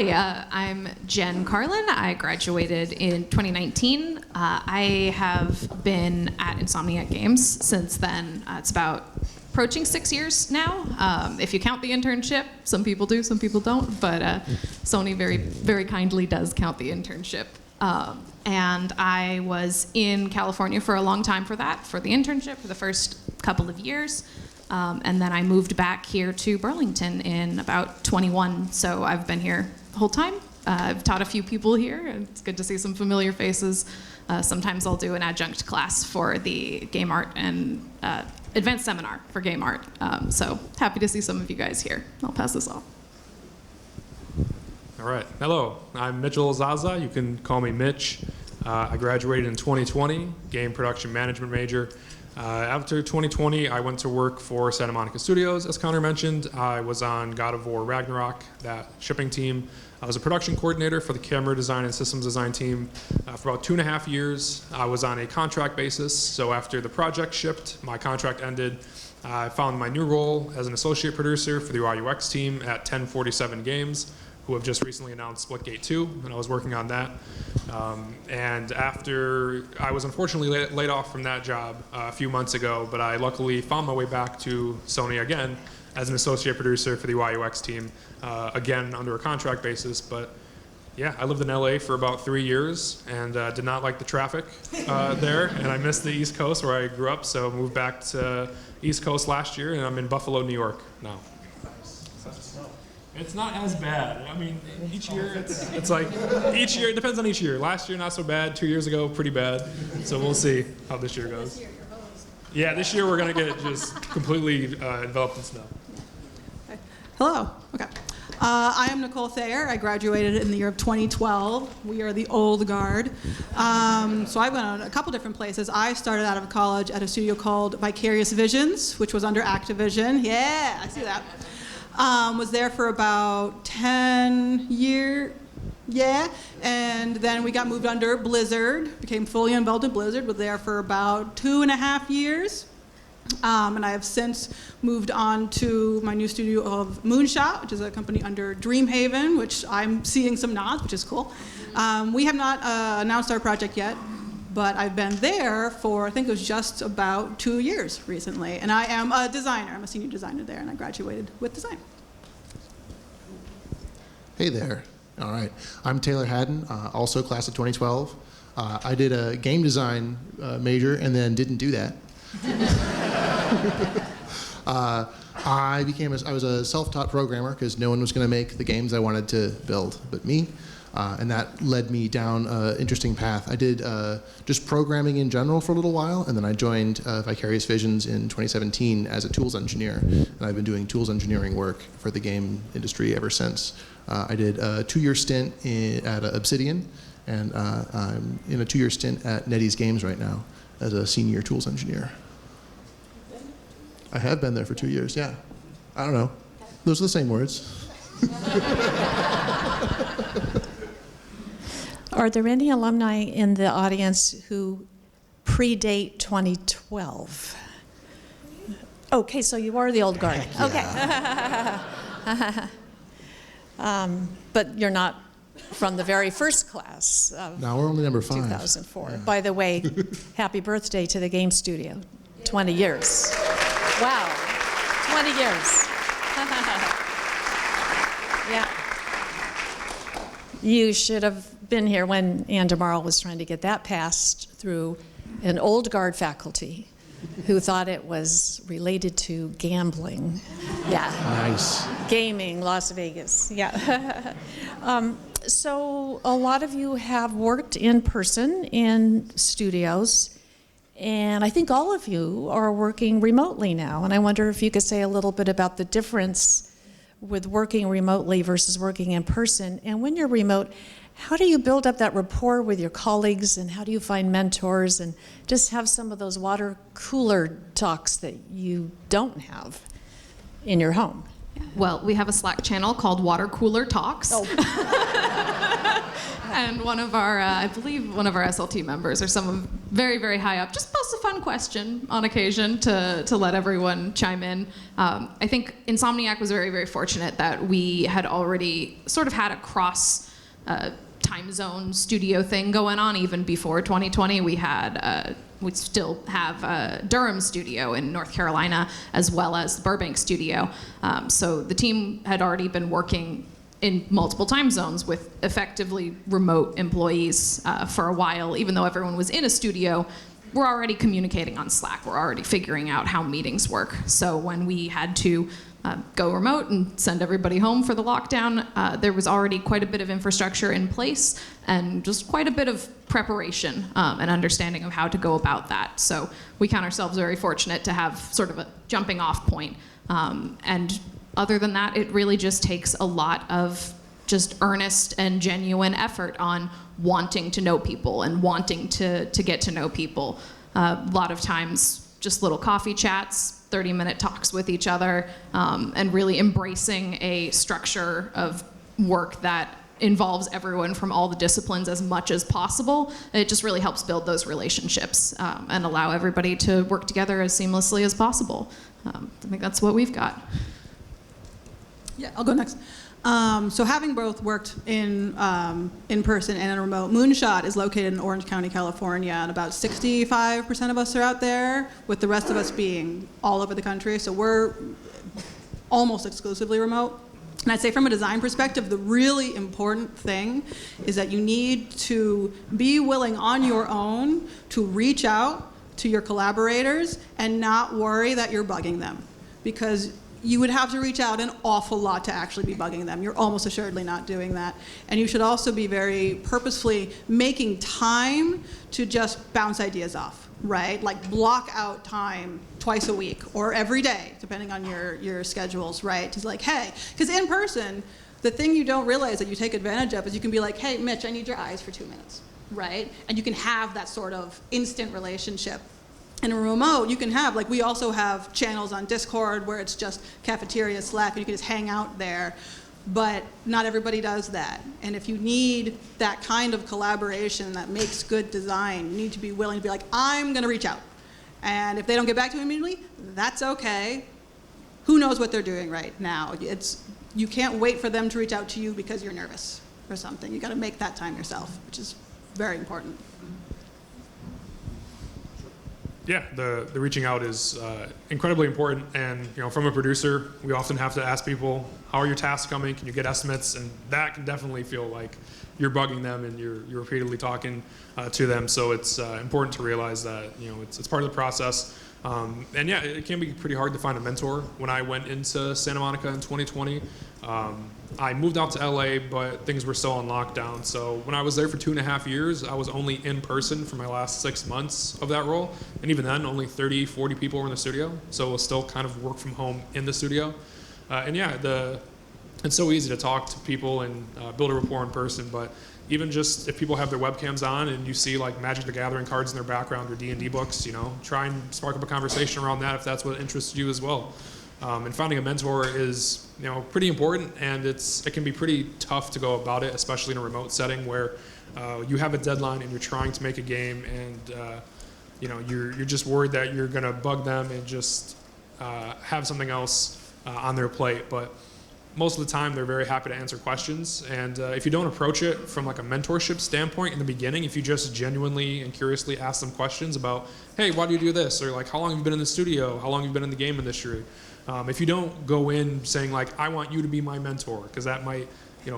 Hi, I'm Jen Carlin. I graduated in 2019. I have been at Insomniac Games since then. It's about approaching 6 years now. If you count the internship, some people do, some people don't, but Sony very kindly does count the internship. And I was in California for a long time for the internship, for the first couple of years. And then I moved back here to Burlington in about 21, so I've been here the whole time. I've taught a few people here, and it's good to see some familiar faces. Sometimes I'll do an adjunct class for the game art and advanced seminar for game art. So happy to see some of you guys here. I'll pass this off. All right, hello, I'm Mitchell Zaza. You can call me Mitch. I graduated in 2020, game production management major. After 2020, I went to work for Santa Monica Studios, as Connor mentioned. I was on God of War Ragnarok, that shipping team. I was a production coordinator for the camera design and systems design team for about 2.5 years. I was on a contract basis, so after the project shipped, my contract ended. I found my new role as an associate producer for the UI/UX team at 1047 Games, who have just recently announced Splitgate 2, and I was working on that. And after, I was unfortunately laid off from that job a few months ago, but I luckily found my way back to Sony again as an associate producer for the UI/UX team, again under a contract basis. But yeah, I lived in LA for about 3 years and did not like the traffic there, and I missed the East Coast where I grew up, so moved back to East Coast last year, and I'm in Buffalo, New York now. It's not as bad. I mean, each year, it's like, each year, it depends on each year. Last year, not so bad. 2 years ago, pretty bad. So we'll see how this year goes. Yeah, this year we're going to get just completely enveloped in snow. Hello. Okay. I am Nicole Thayer. I graduated in the year of 2012. We are the old guard. So I went on a couple different places. I started out of college at a studio called Vicarious Visions, which was under Activision. Yeah, I see that. Was there for about 10 years, yeah, and then we got moved under Blizzard, became fully involved in Blizzard, was there for about 2.5 years, and I have since moved on to my new studio of Moonshot, which is a company under Dreamhaven, which I'm seeing some nods, which is cool. We have not announced our project yet, but I've been there for, I think it was just about 2 years recently. And I am a designer. I'm a senior designer there, and I graduated with design. Hey there. All right. I'm Taylor Haddon, also class of 2012. I did a game design major and then didn't do that. I was a self-taught programmer because no one was going to make the games I wanted to build but me. And that led me down an interesting path. I did just programming in general for a little while, and then I joined Vicarious Visions in 2017 as a tools engineer. And I've been doing tools engineering work for the game industry ever since. I did a 2-year stint at Obsidian, and I'm in a 2-year stint at NetEase Games right now as a senior tools engineer. I have been there for 2 years, yeah. I don't know. Those are the same words. Are there any alumni in the audience who predate 2012? Okay, so you are the old guard. Yeah. Okay. But you're not from the very first class of No, we're only number 5. 2004. Yeah. By the way, happy birthday to the game studio. 20 years. Wow, 20 years. Yeah. You should have been here when Ann DeMarle was trying to get that passed through an old guard faculty who thought it was related to gambling. Yeah. Nice. Gaming, Las Vegas. Yeah. So a lot of you have worked in person in studios, and I think all of you are working remotely now. And I wonder if you could say a little bit about the difference with working remotely versus working in person. And when you're remote, how do you build up that rapport with your colleagues, and how do you find mentors and just have some of those water cooler talks that you don't have in your home? Well, we have a Slack channel called Water Cooler Talks. Oh. And one of our, I believe one of our SLT members or someone very, very high up just posts a fun question on occasion to let everyone chime in. I think Insomniac was very, very fortunate that we had already sort of had a cross time zone studio thing going on even before 2020. We still have a Durham studio in North Carolina as well as the Burbank studio. So the team had already been working in multiple time zones with effectively remote employees for a while. Even though everyone was in a studio, we're already communicating on Slack. We're already figuring out how meetings work. So when we had to go remote and send everybody home for the lockdown, there was already quite a bit of infrastructure in place and just quite a bit of preparation and understanding of how to go about that. So we count ourselves very fortunate to have sort of a jumping off point. And other than that, it really just takes a lot of just earnest and genuine effort on wanting to know people and wanting to get to know people. A lot of times, just little coffee chats, 30-minute talks with each other, and really embracing a structure of work that involves everyone from all the disciplines as much as possible. It just really helps build those relationships and allow everybody to work together as seamlessly as possible. I think that's what we've got. Yeah, I'll go next. So having both worked in person and in a remote, Moonshot is located in Orange County, California, and about 65% of us are out there, with the rest of us being all over the country. So we're almost exclusively remote. And I'd say from a design perspective, the really important thing is that you need to be willing on your own to reach out to your collaborators and not worry that you're bugging them. Because you would have to reach out an awful lot to actually be bugging them. You're almost assuredly not doing that. And you should also be very purposefully making time to just bounce ideas off, right? Like block out time twice a week or every day, depending on your schedules, right? Just like, hey, because in person, the thing you don't realize that you take advantage of is you can be like, hey, Mitch, I need your eyes for 2 minutes, right? And you can have that sort of instant relationship. In a remote, you can have, like we also have channels on Discord where it's just cafeteria, Slack, and you can just hang out there. But not everybody does that. And if you need that kind of collaboration that makes good design, you need to be willing to be like, I'm going to reach out. And if they don't get back to me immediately, that's okay. Who knows what they're doing right now? You can't wait for them to reach out to you because you're nervous or something. You got to make that time yourself, which is very important. Yeah, the reaching out is incredibly important, and from a producer, we often have to ask people, how are your tasks coming? Can you get estimates? And that can definitely feel like you're bugging them and you're repeatedly talking to them. So it's important to realize that it's part of the process. And yeah, it can be pretty hard to find a mentor. When I went into Santa Monica in 2020, I moved out to LA, but things were still on lockdown. So when I was there for 2.5 years, I was only in person for my last 6 months of that role. And even then, only 30, 40 people were in the studio. So it was still kind of work from home in the studio. And yeah, it's so easy to talk to people and build a rapport in person, but even just if people have their webcams on and you see like Magic the Gathering cards in their background or D&D books, try and spark up a conversation around that if that's what interests you as well. And finding a mentor is, pretty important, and it can be pretty tough to go about it, especially in a remote setting where you have a deadline and you're trying to make a game, and you're just worried that you're gonna bug them and just have something else on their plate. But most of the time, they're very happy to answer questions, and if you don't approach it from like a mentorship standpoint in the beginning, if you just genuinely and curiously ask them questions about, hey, why do you do this? Or like, how long have you been in the studio? How long have you been in the game industry? If you don't go in saying like, I want you to be my mentor, because that might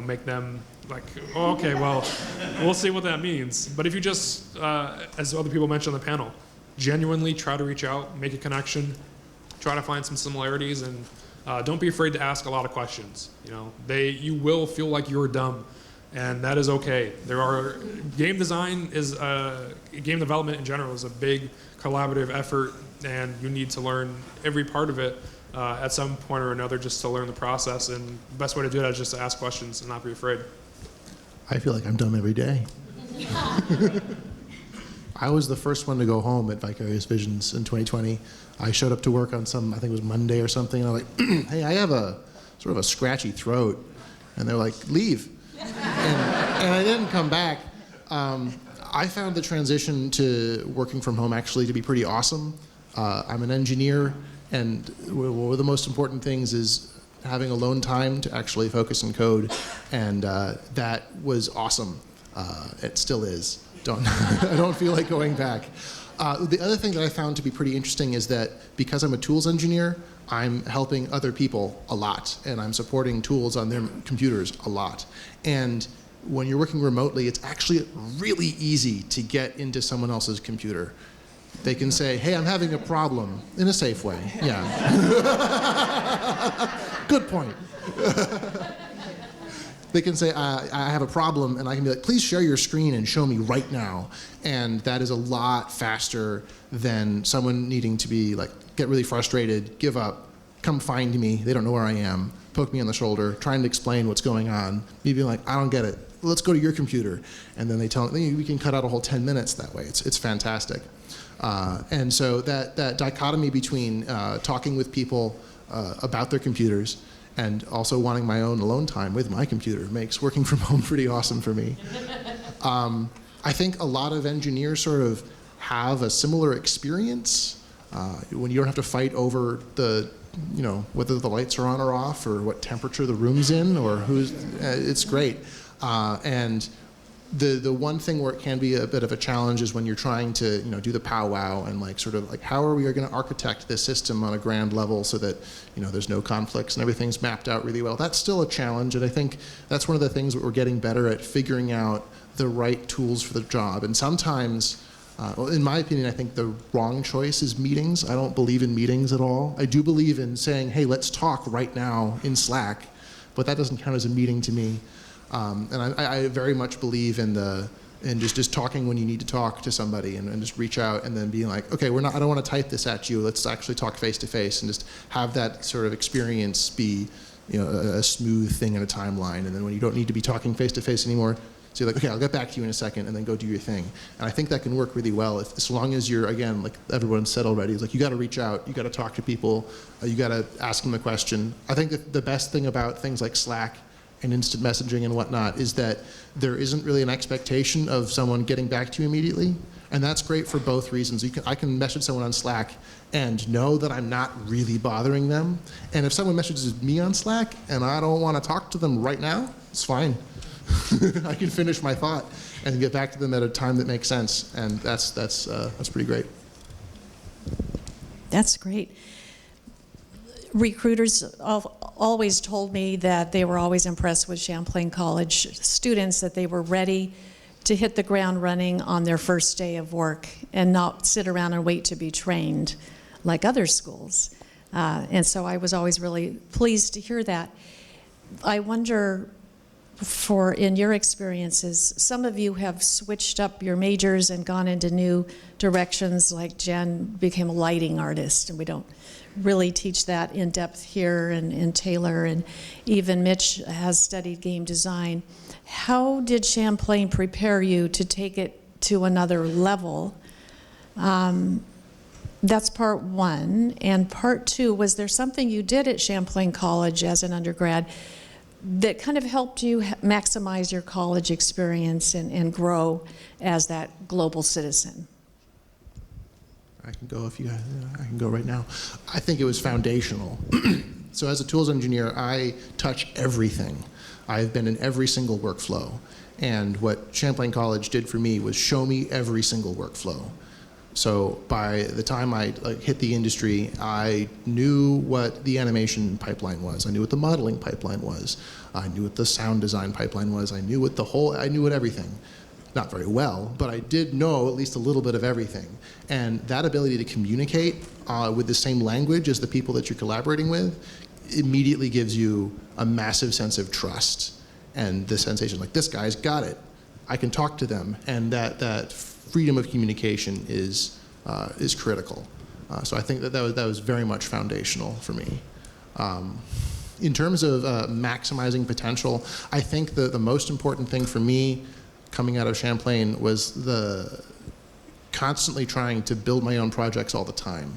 make them like, oh, okay, well, we'll see what that means. But if you just, as other people mentioned on the panel, genuinely try to reach out, make a connection, try to find some similarities, and don't be afraid to ask a lot of questions. You will feel like you're dumb, and that is okay. Game design is game development in general is a big collaborative effort, and you need to learn every part of it at some point or another just to learn the process. And the best way to do that is just to ask questions and not be afraid. I feel like I'm dumb every day. I was the first one to go home at Vicarious Visions in 2020. I showed up to work on I think it was Monday or something, and I'm like, hey, I have a sort of a scratchy throat. And they're like, leave. and I didn't come back. I found the transition to working from home actually to be pretty awesome. I'm an engineer, and one of the most important things is having alone time to actually focus and code, and that was awesome. It still is. I don't feel like going back. The other thing that I found to be pretty interesting is that because I'm a tools engineer, I'm helping other people a lot, and I'm supporting tools on their computers a lot. And when you're working remotely, it's actually really easy to get into someone else's computer. They can say, hey, I'm having a problem, in a safe way. Yeah. Good point. They can say, I have a problem, and I can be like, please share your screen and show me right now. And that is a lot faster than someone needing to be like, get really frustrated, give up, come find me, they don't know where I am, poke me on the shoulder, trying to explain what's going on, me being like, I don't get it, let's go to your computer. And then they tell me, we can cut out a whole 10 minutes that way. It's fantastic. And so that dichotomy between talking with people about their computers and also wanting my own alone time with my computer makes working from home pretty awesome for me. I think a lot of engineers sort of have a similar experience when you don't have to fight over whether the lights are on or off or what temperature the room's in or it's great. And the one thing where it can be a bit of a challenge is when you're trying to do the powwow and how are we going to architect this system on a grand level so that there's no conflicts and everything's mapped out really well. That's still a challenge, and I think that's one of the things that we're getting better at, figuring out the right tools for the job. And sometimes, in my opinion, I think the wrong choice is meetings. I don't believe in meetings at all. I do believe in saying, hey, let's talk right now in Slack, but that doesn't count as a meeting to me. And I very much believe in just talking when you need to talk to somebody and just reach out and then being like, okay, I don't want to type this at you. Let's actually talk face to face and just have that sort of experience be a smooth thing in a timeline. And then when you don't need to be talking face to face anymore, so you're like, okay, I'll get back to you in a second and then go do your thing. And I think that can work really well as long as you're, again, like everyone said already, it's like you got to reach out, you got to talk to people, you got to ask them a question. I think that the best thing about things like Slack and instant messaging and whatnot is that there isn't really an expectation of someone getting back to you immediately. And that's great for both reasons. I can message someone on Slack and know that I'm not really bothering them. And if someone messages me on Slack and I don't want to talk to them right now, it's fine. I can finish my thought and get back to them at a time that makes sense. And that's pretty great. That's great. Recruiters always told me that they were always impressed with Champlain College students, that they were ready to hit the ground running on their first day of work and not sit around and wait to be trained like other schools. And so I was always really pleased to hear that. I wonder, in your experiences, some of you have switched up your majors and gone into new directions, like Jen became a lighting artist, and we don't really teach that in depth here, and Taylor, and even Mitch has studied game design. How did Champlain prepare you to take it to another level? That's part one. And part two, was there something you did at Champlain College as an undergrad that kind of helped you maximize your college experience and grow as that global citizen? I can go I can go right now. I think it was foundational. So as a tools engineer, I touch everything. I've been in every single workflow. And what Champlain College did for me was show me every single workflow. So by the time I hit the industry, I knew what the animation pipeline was. I knew what the modeling pipeline was. I knew what the sound design pipeline was. I knew what everything. Not very well, but I did know at least a little bit of everything. And that ability to communicate with the same language as the people that you're collaborating with immediately gives you a massive sense of trust and the sensation like, this guy's got it. I can talk to them. And that freedom of communication is critical. So I think that was very much foundational for me. In terms of maximizing potential, I think the most important thing for me coming out of Champlain was the constantly trying to build my own projects all the time.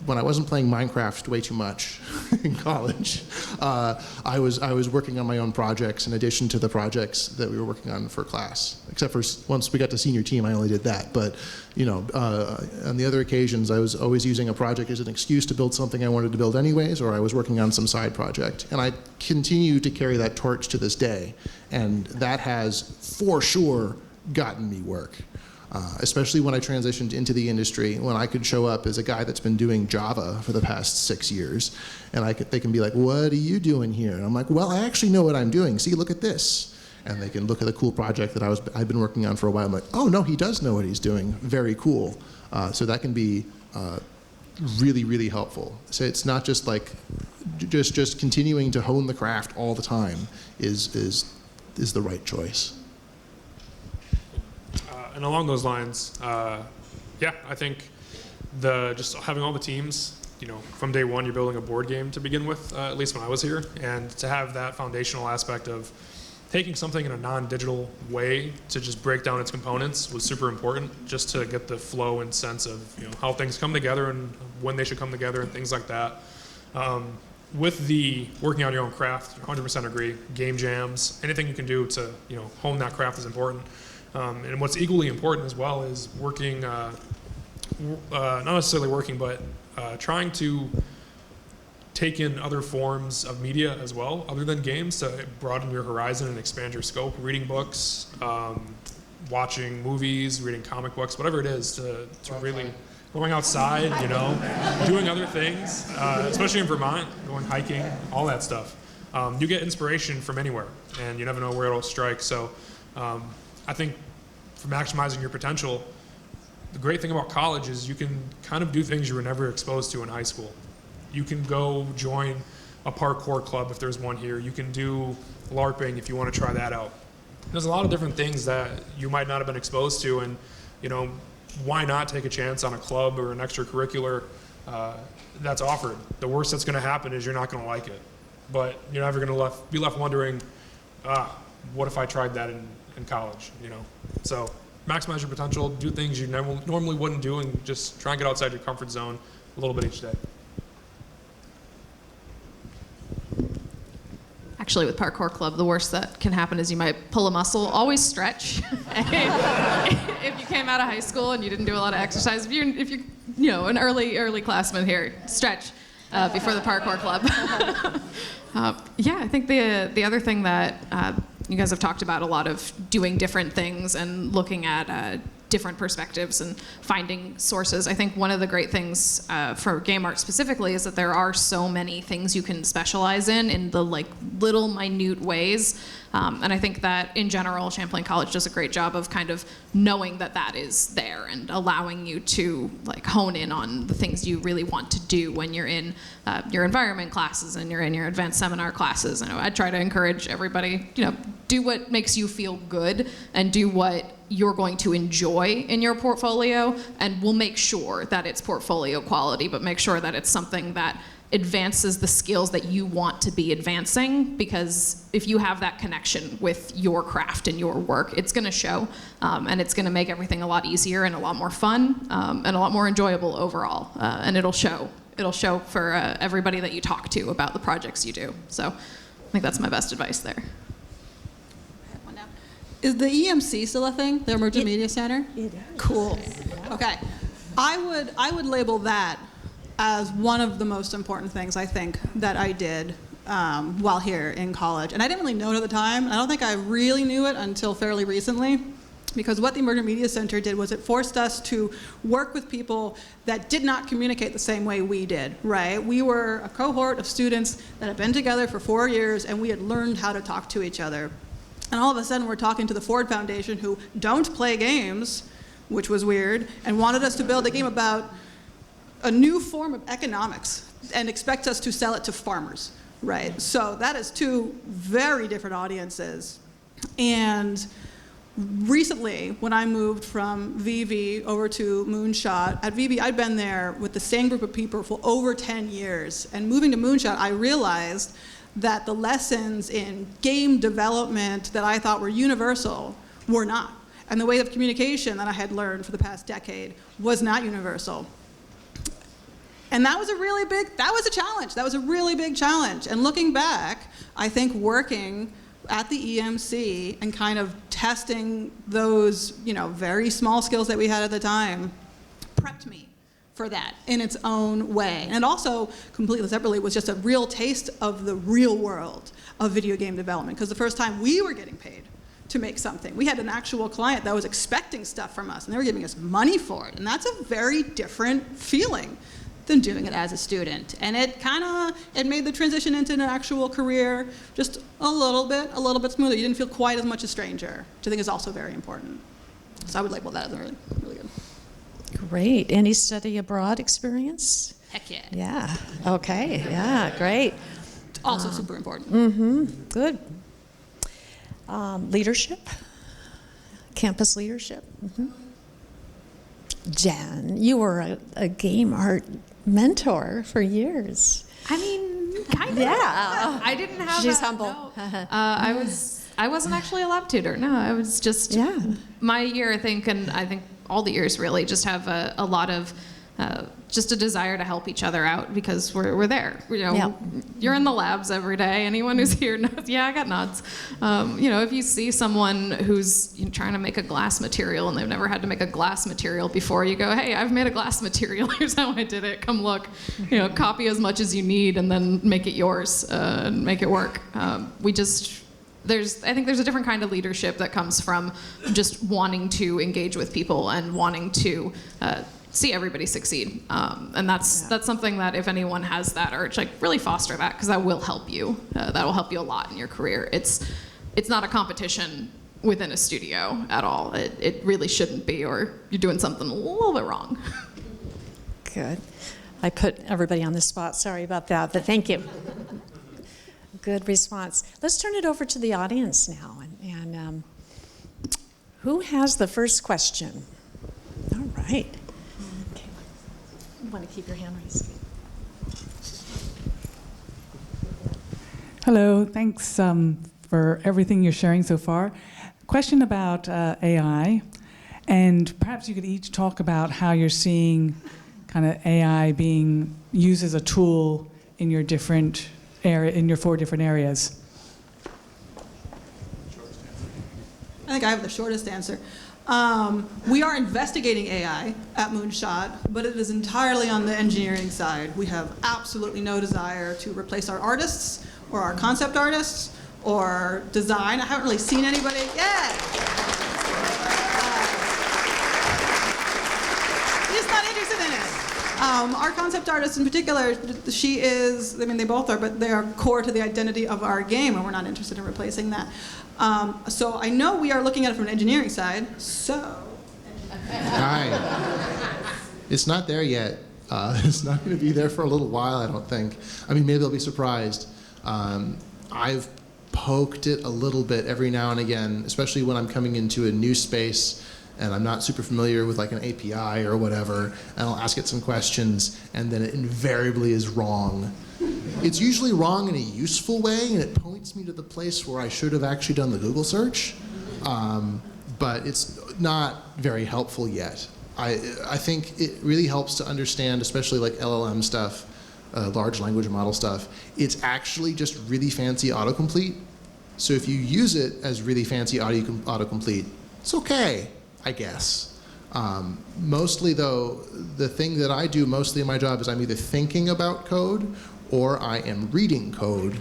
when I wasn't playing Minecraft way too much in college, I was working on my own projects in addition to the projects that we were working on for class. Except for once we got to senior team, I only did that. But on the other occasions, I was always using a project as an excuse to build something I wanted to build anyways, or I was working on some side project. And I continue to carry that torch to this day, and that has for sure gotten me work. Especially when I transitioned into the industry, when I could show up as a guy that's been doing Java for the past 6 years, and they can be like, "What are you doing here?" And I'm like, "Well, I actually know what I'm doing. See, look at this." And they can look at the cool project that I've been working on for a while. I'm like, "Oh no, he does know what he's doing. Very cool." So that can be really, really helpful. So it's not just like just continuing to hone the craft all the time is the right choice. And along those lines, yeah, I think just having all the teams, from day one, you're building a board game to begin with, at least when I was here, and to have that foundational aspect of taking something in a non-digital way to just break down its components was super important, just to get the flow and sense of how things come together and when they should come together and things like that. With the working on your own craft, 100% agree. Game jams, anything you can do to hone that craft is important. And what's equally important as well is working, not necessarily working, but trying to take in other forms of media as well, other than games, to broaden your horizon and expand your scope. Reading books, watching movies, reading comic books, whatever it is, to really going outside, doing other things, especially in Vermont, going hiking, all that stuff. You get inspiration from anywhere, and you never know where it'll strike. So I think for maximizing your potential, the great thing about college is you can kind of do things you were never exposed to in high school. You can go join a parkour club if there's one here. You can do LARPing if you want to try that out. There's a lot of different things that you might not have been exposed to, and why not take a chance on a club or an extracurricular that's offered? The worst that's going to happen is you're not going to like it, but you're never going to be left wondering, what if I tried that in college? So maximize your potential, do things you normally wouldn't do, and just try and get outside your comfort zone a little bit each day. Actually, with Parkour Club, the worst that can happen is you might pull a muscle. Always stretch. If you came out of high school and you didn't do a lot of exercise, if you're an early classman here, stretch before the Parkour Club. Yeah, I think the other thing that you guys have talked about a lot of doing different things and looking at different perspectives and finding sources. I think one of the great things for game art specifically is that there are so many things you can specialize in the little minute ways. And I think that in general, Champlain College does a great job of kind of knowing that is there and allowing you to hone in on the things you really want to do when you're in your environment classes and you're in your advanced seminar classes. I try to encourage everybody, do what makes you feel good and do what you're going to enjoy in your portfolio, and we'll make sure that it's portfolio quality, but make sure that it's something that advances the skills that you want to be advancing, because if you have that connection with your craft and your work, it's going to show, and it's going to make everything a lot easier and a lot more fun, and a lot more enjoyable overall, and it'll show for everybody that you talk to about the projects you do. So I think that's my best advice there. Is the EMC still a thing, the Emergent Media Center? It is. Cool. Okay. I would label that as one of the most important things I think that I did while here in college. And I didn't really know it at the time. I don't think I really knew it until fairly recently, because what the Emergent Media Center did was it forced us to work with people that did not communicate the same way we did, right? We were a cohort of students that had been together for 4 years, and we had learned how to talk to each other. And all of a sudden, we're talking to the Ford Foundation, who don't play games, which was weird, and wanted us to build a game about a new form of economics and expect us to sell it to farmers, right? So that is two very different audiences. And recently, when I moved from VV over to Moonshot, at VV, I'd been there with the same group of people for over 10 years. And moving to Moonshot, I realized that the lessons in game development that I thought were universal were not. And the way of communication that I had learned for the past decade was not universal. And that was a challenge. That was a really big challenge. And looking back, I think working at the EMC and kind of testing those, very small skills that we had at the time prepped me for that in its own way. And it also, completely separately, was just a real taste of the real world of video game development, because the first time we were getting paid to make something, we had an actual client that was expecting stuff from us, and they were giving us money for it. And that's a very different feeling than doing it as a student. And it made the transition into an actual career just a little bit smoother. You didn't feel quite as much a stranger, which I think is also very important. So I would label that as really, really good. Great. Any study abroad experience? Heck yeah. Yeah. Okay. Yeah, great. Also super important. Good. Leadership? Campus leadership? Jen, you were a game art mentor for years. I mean, kind of. Yeah. I didn't have She's that, humble. no. I wasn't actually a lab tutor. No, I was just my year, I think, and I think all the years really just have a lot of just a desire to help each other out, because we're there. You're in the labs every day. Anyone who's here knows. Yeah, I got nods. If you see someone who's trying to make a glass material and they've never had to make a glass material before, you go, hey, I've made a glass material. Here's how I did it. Come look. Copy as much as you need and then make it yours and make it work. I think there's a different kind of leadership that comes from just wanting to engage with people and wanting to see everybody succeed. And that's something that if anyone has that urge, really foster that, because that will help you. That will help you a lot in your career. It's not a competition within a studio at all. It really shouldn't be, or you're doing something a little bit wrong. Good. I put everybody on the spot. Sorry about that, but thank you. Good response. Let's turn it over to the audience now. And who has the first question? All right. Okay. You want to keep your hand raised? Hello. Thanks for everything you're sharing so far. Question about AI, and perhaps you could each talk about how you're seeing kind of AI being used as a tool in your different in your 4 different areas. I think I have the shortest answer. We are investigating AI at Moonshot, but it is entirely on the engineering side. We have absolutely no desire to replace our artists or our concept artists or design. I haven't really seen anybody. Just not interested in it. Our concept artist in particular, they both are, but they are core to the identity of our game, and we're not interested in replacing that. So I know we are looking at it from an engineering side, so. Hi. It's not there yet. It's not going to be there for a little while, I don't think. I mean, maybe they'll be surprised. I've poked it a little bit every now and again, especially when I'm coming into a new space and I'm not super familiar with like an API or whatever, and I'll ask it some questions, and then it invariably is wrong. It's usually wrong in a useful way, and it points me to the place where I should have actually done the Google search, but it's not very helpful yet. I think it really helps to understand, especially like LLM stuff, large language model stuff. It's actually just really fancy autocomplete. So if you use it as really fancy autocomplete, it's okay, I guess. Mostly though, the thing that I do mostly in my job is I'm either thinking about code or I am reading code,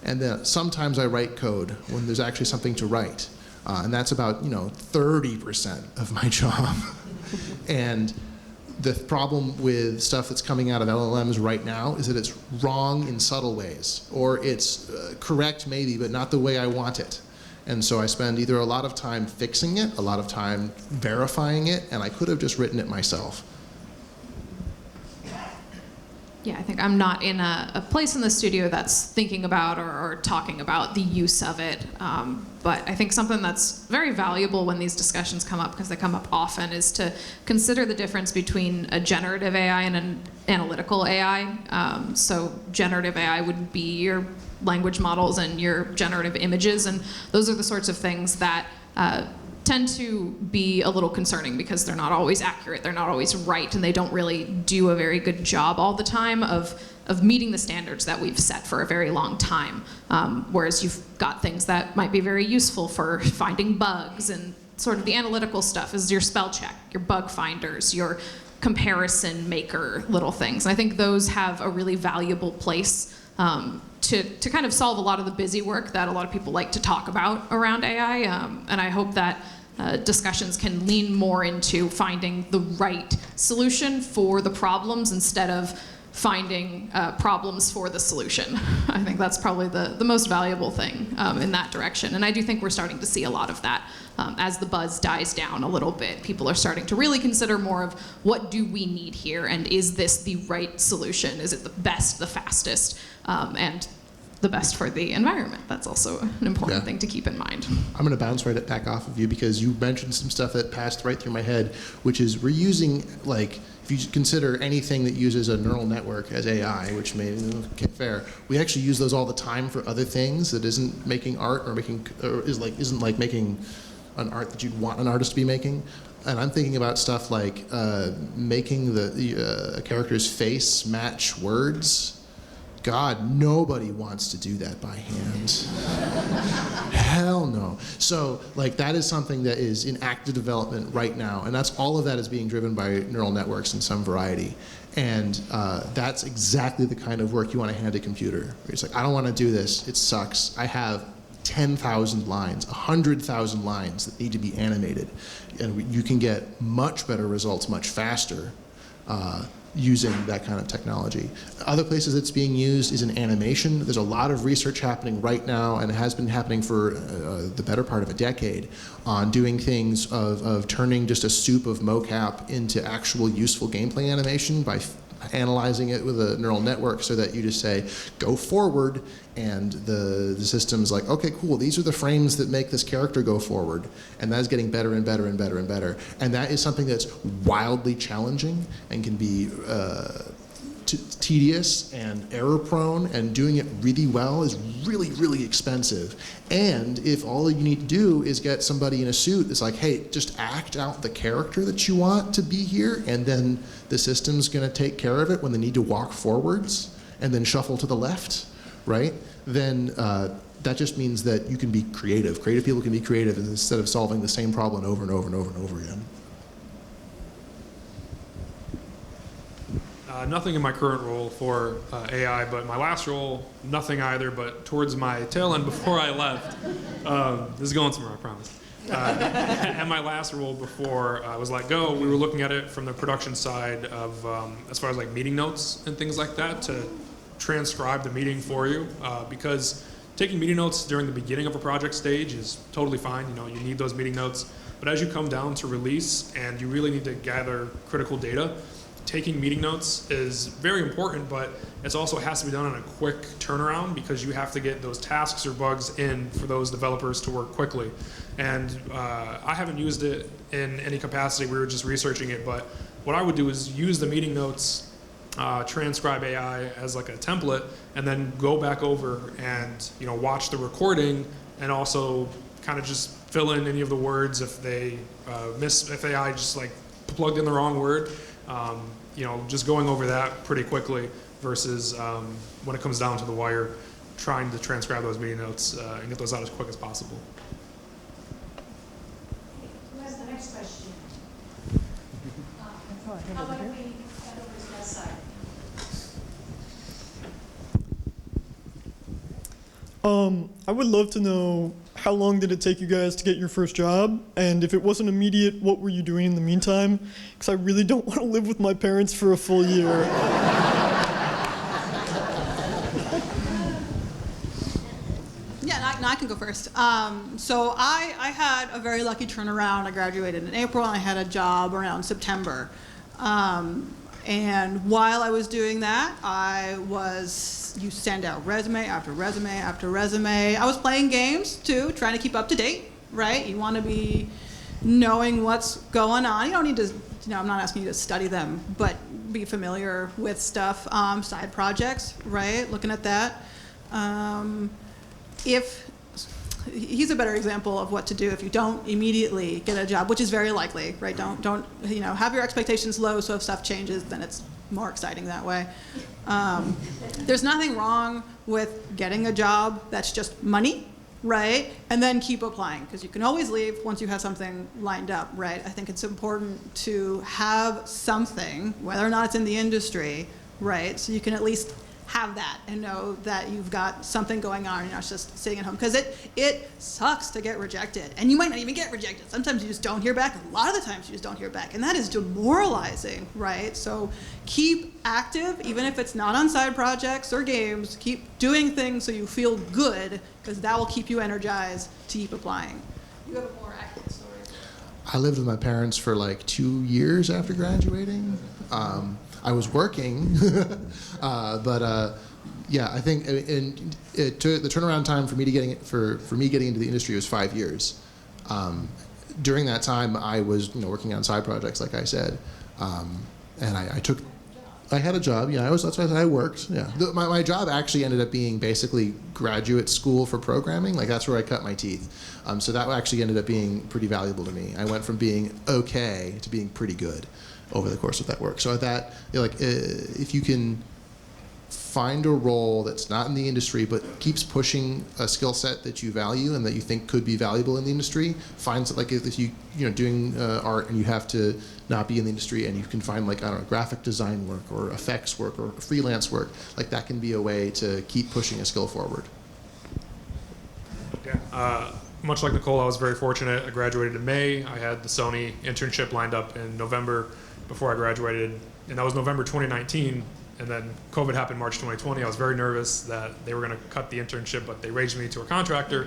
and then sometimes I write code when there's actually something to write. And that's about 30% of my job. And the problem with stuff that's coming out of LLMs right now is that it's wrong in subtle ways, or it's correct maybe, but not the way I want it. And so I spend either a lot of time fixing it, a lot of time verifying it, and I could have just written it myself. Yeah, I think I'm not in a place in the studio that's thinking about or talking about the use of it. But I think something that's very valuable when these discussions come up, because they come up often, is to consider the difference between a generative AI and an analytical AI. So generative AI would be your language models and your generative images, and those are the sorts of things that tend to be a little concerning because they're not always accurate, they're not always right, and they don't really do a very good job all the time of meeting the standards that we've set for a very long time. Whereas you've got things that might be very useful for finding bugs, and sort of the analytical stuff is your spell check, your bug finders, your comparison maker little things. And I think those have a really valuable place to kind of solve a lot of the busy work that a lot of people like to talk about around AI. And I hope that discussions can lean more into finding the right solution for the problems instead of finding problems for the solution. I think that's probably the most valuable thing in that direction. And I do think we're starting to see a lot of that as the buzz dies down a little bit. People are starting to really consider more of what do we need here, and is this the right solution? Is it the best, the fastest, and the best for the environment? That's also an important thing to keep in mind. I'm going to bounce right back off of you because you mentioned some stuff that passed right through my head, which is we're using, like, if you consider anything that uses a neural network as AI, which may okay, fair, we actually use those all the time for other things that isn't making art or isn't like making an art that you'd want an artist to be making. And I'm thinking about stuff like making the character's face match words. God, nobody wants to do that by hand. Hell no. So, like, that is something that is in active development right now, and that's all of that is being driven by neural networks in some variety. And that's exactly the kind of work you want to hand a computer. It's like, I don't want to do this. It sucks. I have 10,000 lines, 100,000 lines that need to be animated, and you can get much better results much faster using that kind of technology. Other places it's being used is in animation. There's a lot of research happening right now, and it has been happening for the better part of a decade, on doing things of turning just a soup of mocap into actual useful gameplay animation by analyzing it with a neural network, so that you just say, go forward, and the system's like, okay, cool, these are the frames that make this character go forward, and that is getting better and better and better and better. And that is something that's wildly challenging and can be tedious and error prone, and doing it really well is really, really expensive. And if all you need to do is get somebody in a suit that's like, hey, just act out the character that you want to be here, and then the system's gonna take care of it when they need to walk forwards and then shuffle to the left, right? Then that just means that you can be creative. Creative people can be creative instead of solving the same problem over and over and over and over again. Nothing in my current role for AI, but my last role, nothing either, but towards my tail end before I left. This is going somewhere, I promise. And my last role before I was let go, we were looking at it from the production side of, as far as like meeting notes and things like that, to transcribe the meeting for you, because taking meeting notes during the beginning of a project stage is totally fine. You know, you need those meeting notes, but as you come down to release and you really need to gather critical data, taking meeting notes is very important, but it also has to be done on a quick turnaround, because you have to get those tasks or bugs in for those developers to work quickly. And I haven't used it in any capacity. We were just researching it, but what I would do is use the meeting notes, transcribe AI as like a template, and then go back over and watch the recording, and also kind of just fill in any of the words if they if AI just like plugged in the wrong word. Just going over that pretty quickly versus when it comes down to the wire, trying to transcribe those meeting notes and get those out as quick as possible. Who has the next question? How about we head over to that side? I would love to know, how long did it take you guys to get your first job? And if it wasn't immediate, what were you doing in the meantime? Because I really don't want to live with my parents for a full year. Yeah, I can go first. So I had a very lucky turnaround. I graduated in April, and I had a job around September. And while I was doing that, you send out resume after resume after resume. I was playing games too, trying to keep up to date, right? You want to be knowing what's going on. You don't need to, I'm not asking you to study them, but be familiar with stuff. Side projects, right? Looking at that. he's a better example of what to do if you don't immediately get a job, which is very likely, right? Don't have your expectations low, so if stuff changes, then it's more exciting that way. There's nothing wrong with getting a job that's just money, right? And then keep applying, because you can always leave once you have something lined up, right? I think it's important to have something, whether or not it's in the industry, right? So you can at least have that and know that you've got something going on and you're not just sitting at home. Because it sucks to get rejected. And you might not even get rejected. Sometimes you just don't hear back. A lot of the times you just don't hear back. And that is demoralizing, right? So keep active, even if it's not on side projects or games. Keep doing things so you feel good, because that will keep you energized to keep applying. You have a more accurate story. I lived with my parents for like 2 years after graduating. I was working, but yeah, I think the turnaround time for me getting into the industry was 5 years. During that time, I was working on side projects, like I said, and I had a job. Yeah, that's why I worked. Yeah, my job actually ended up being basically graduate school for programming. Like that's where I cut my teeth. So that actually ended up being pretty valuable to me. I went from being okay to being pretty good over the course of that work. So at that, if you can find a role that's not in the industry but keeps pushing a skill set that you value and that you think could be valuable in the industry, find like if you doing art and you have to not be in the industry and you can find like, I don't know, graphic design work or effects work or freelance work, like that can be a way to keep pushing a skill forward. Yeah. Much like Nicole, I was very fortunate. I graduated in May. I had the Sony internship lined up in November before I graduated, and that was November 2019, and then COVID happened March 2020. I was very nervous that they were going to cut the internship, but they raised me to a contractor.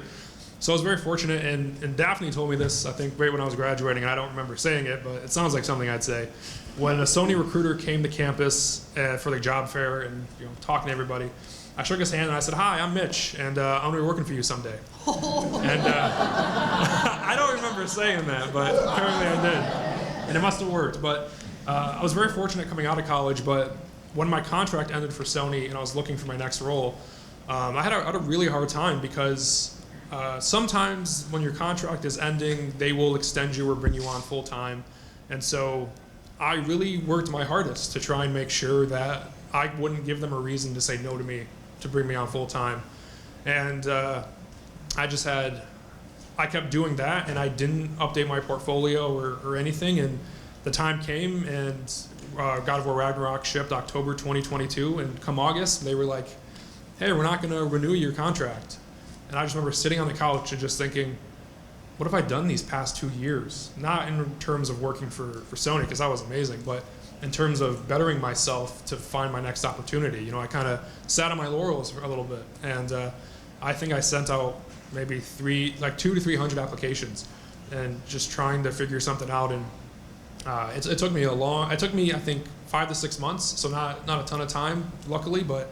So I was very fortunate, and Daphne told me this, I think, right when I was graduating, and I don't remember saying it, but it sounds like something I'd say. When a Sony recruiter came to campus for the job fair and talking to everybody, I shook his hand and I said, "Hi, I'm Mitch, and I'm going to be working for you someday." And I don't remember saying that, but apparently I did. And it must have worked. But I was very fortunate coming out of college, but when my contract ended for Sony and I was looking for my next role, I had a really hard time because sometimes when your contract is ending, they will extend you or bring you on full time. And so I really worked my hardest to try and make sure that I wouldn't give them a reason to say no to me, to bring me on full time. And I kept doing that, and I didn't update my portfolio or anything. And the time came, and God of War Ragnarok shipped October 2022, and come August, they were like, "Hey, we're not going to renew your contract." And I just remember sitting on the couch and just thinking, what have I done these past 2 years? Not in terms of working for Sony, because that was amazing, but in terms of bettering myself to find my next opportunity. I kind of sat on my laurels for a little bit, and I think I sent out maybe 200 to 300 applications, and just trying to figure something out. And it took me I think 5 to 6 months, so not a ton of time, luckily, but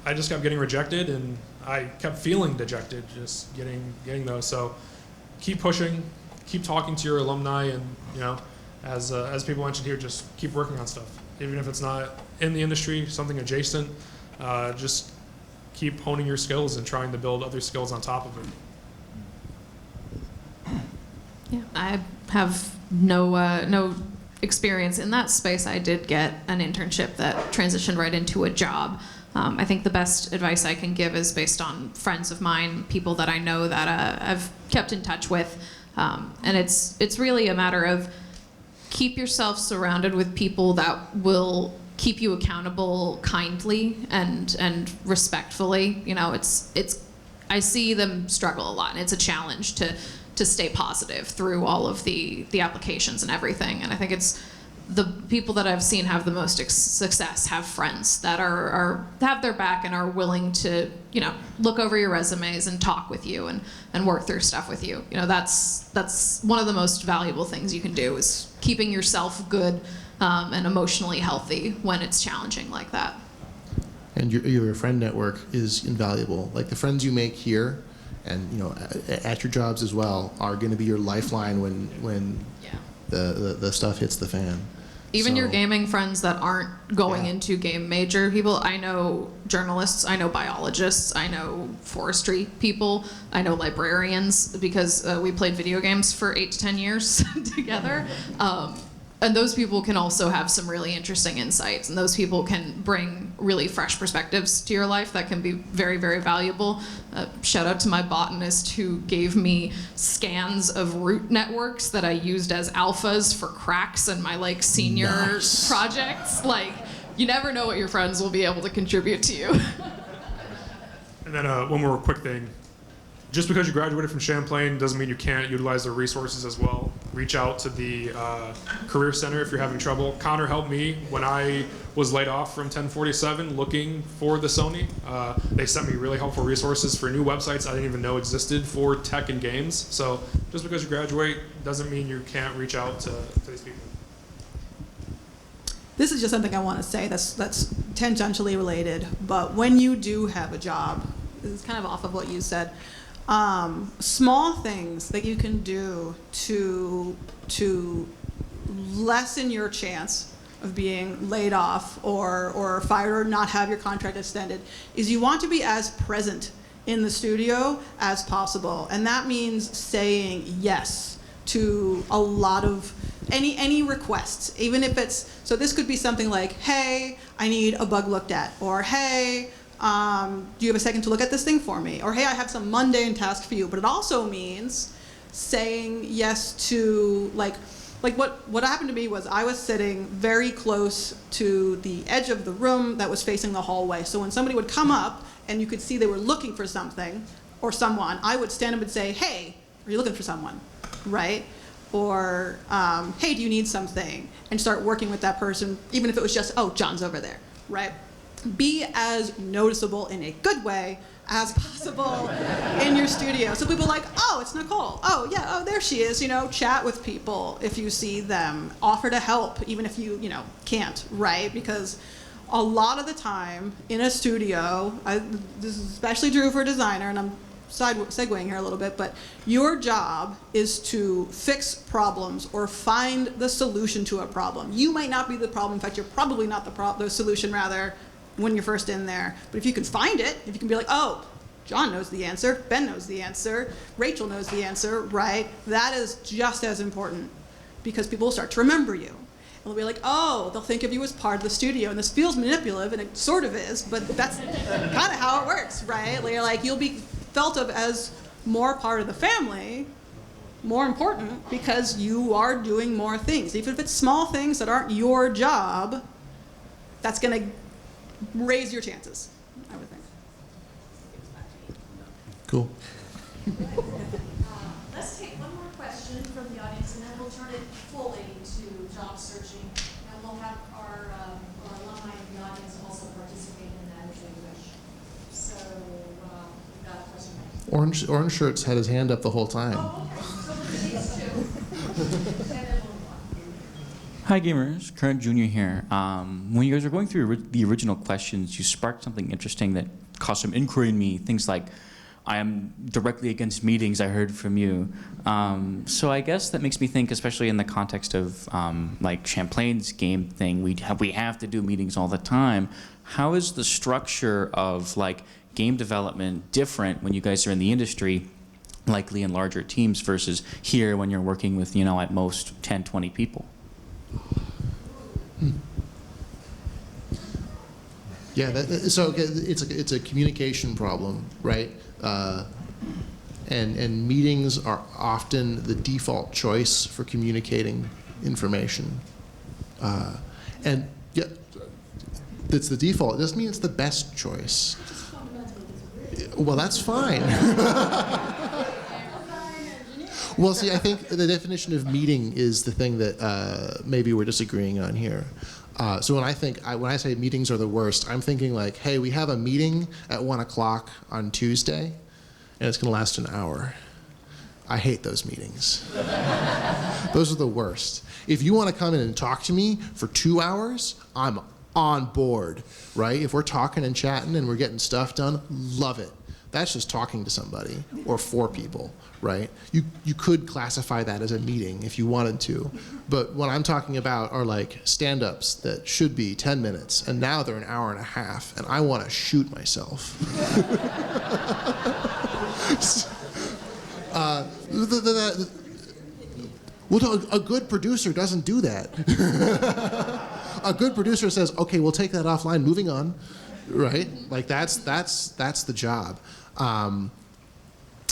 I just kept getting rejected, and I kept feeling dejected just getting those. So keep pushing, keep talking to your alumni, and as people mentioned here, just keep working on stuff. Even if it's not in the industry, something adjacent, just keep honing your skills and trying to build other skills on top of it. Yeah, I have no experience in that space. I did get an internship that transitioned right into a job. I think the best advice I can give is based on friends of mine, people that I know that I've kept in touch with, and it's really a matter of keep yourself surrounded with people that will keep you accountable kindly and respectfully. I see them struggle a lot, and it's a challenge to stay positive through all of the applications and everything. And I think it's the people that I've seen have the most success have friends that have their back and are willing to look over your resumes and talk with you and work through stuff with you. That's one of the most valuable things you can do, is keeping yourself good and emotionally healthy when it's challenging like that. And your friend network is invaluable. Like the friends you make here, and at your jobs as well, are going to be your lifeline when the stuff hits the fan. Even your So- gaming friends that aren't going Yeah. into game major people, I know journalists, I know biologists, I know forestry people, I know librarians because we played video games for 8 to 10 years together. And those people can also have some really interesting insights, and those people can bring really fresh perspectives to your life that can be very, very valuable. Shout out to my botanist who gave me scans of root networks that I used as alphas for cracks in my like senior Nice. projects. Like, you never know what your friends will be able to contribute to you. And then one more quick thing. Just because you graduated from Champlain doesn't mean you can't utilize their resources as well. Reach out to the Career Center if you're having trouble. Connor helped me when I was laid off from 1047 looking for the Sony. They sent me really helpful resources for new websites I didn't even know existed for tech and games. So just because you graduate doesn't mean you can't reach out to these people. This is just something I want to say that's tangentially related, but when you do have a job, this is kind of off of what you said, small things that you can do to lessen your chance of being laid off or fired or not have your contract extended is you want to be as present in the studio as possible. And that means saying yes to a lot of any requests, even if it's, so this could be something like, hey, I need a bug looked at, or hey, do you have a second to look at this thing for me? Or hey, I have some mundane task for you. But it also means saying yes to like what happened to me was I was sitting very close to the edge of the room that was facing the hallway. So when somebody would come up and you could see they were looking for something or someone, I would stand up and say, hey, are you looking for someone, right? Or hey, do you need something? And start working with that person, even if it was just, oh, John's over there, right? Be as noticeable in a good way as possible in your studio. So people are like, oh, it's Nicole. Oh, yeah, oh, there she is. You know, chat with people if you see them. Offer to help, even if you can't, right? Because a lot of the time in a studio, this is especially true for a designer, and I'm segueing here a little bit, but your job is to fix problems or find the solution to a problem. You might not be the problem. In fact, you're probably not the solution, rather, when you're first in there. But if you can find it, if you can be like, oh, John knows the answer, Ben knows the answer, Rachel knows the answer, right? That is just as important because people will start to remember you. And they'll be like, oh, they'll think of you as part of the studio. And this feels manipulative, and it sort of is, but that's kind of how it works, right? Like you'll be felt of as more part of the family, more important because you are doing more things. Even if it's small things that aren't your job, that's going to raise your chances, I would think. Cool. Let's take one more question from the audience, and then we'll turn it fully to job searching, and we'll have our alumni in the audience also participate in that if they wish. So we've got a question right. Orange Shirt's had his hand up the whole time. Oh, okay. So we'll do these two. And then we'll move on. Hi gamers, Current Junior here. When you guys were going through the original questions, you sparked something interesting that caused some inquiry in me. Things like, I am directly against meetings, I heard from you. So I guess that makes me think, especially in the context of like Champlain's game thing, we have to do meetings all the time. How is the structure of like game development different when you guys are in the industry, likely in larger teams, versus here when you're working with, at most 10, 20 people? Yeah, so it's a communication problem, right? And meetings are often the default choice for communicating information. And yeah, it's the default. It doesn't mean it's the best choice. Well, that's fine. Well, see, I think the definition of meeting is the thing that maybe we're disagreeing on here. So when I say meetings are the worst, I'm thinking like, hey, we have a meeting at 1 o'clock on Tuesday, and it's going to last an hour. I hate those meetings. Those are the worst. If you want to come in and talk to me for 2 hours, I'm on board, right? If we're talking and chatting and we're getting stuff done, love it. That's just talking to somebody or 4 people, right? You could classify that as a meeting if you wanted to. But what I'm talking about are like stand-ups that should be 10 minutes, and now they're an hour and a half, and I want to shoot myself. Well, a good producer doesn't do that. A good producer says, okay, we'll take that offline, moving on, right? Like that's the job.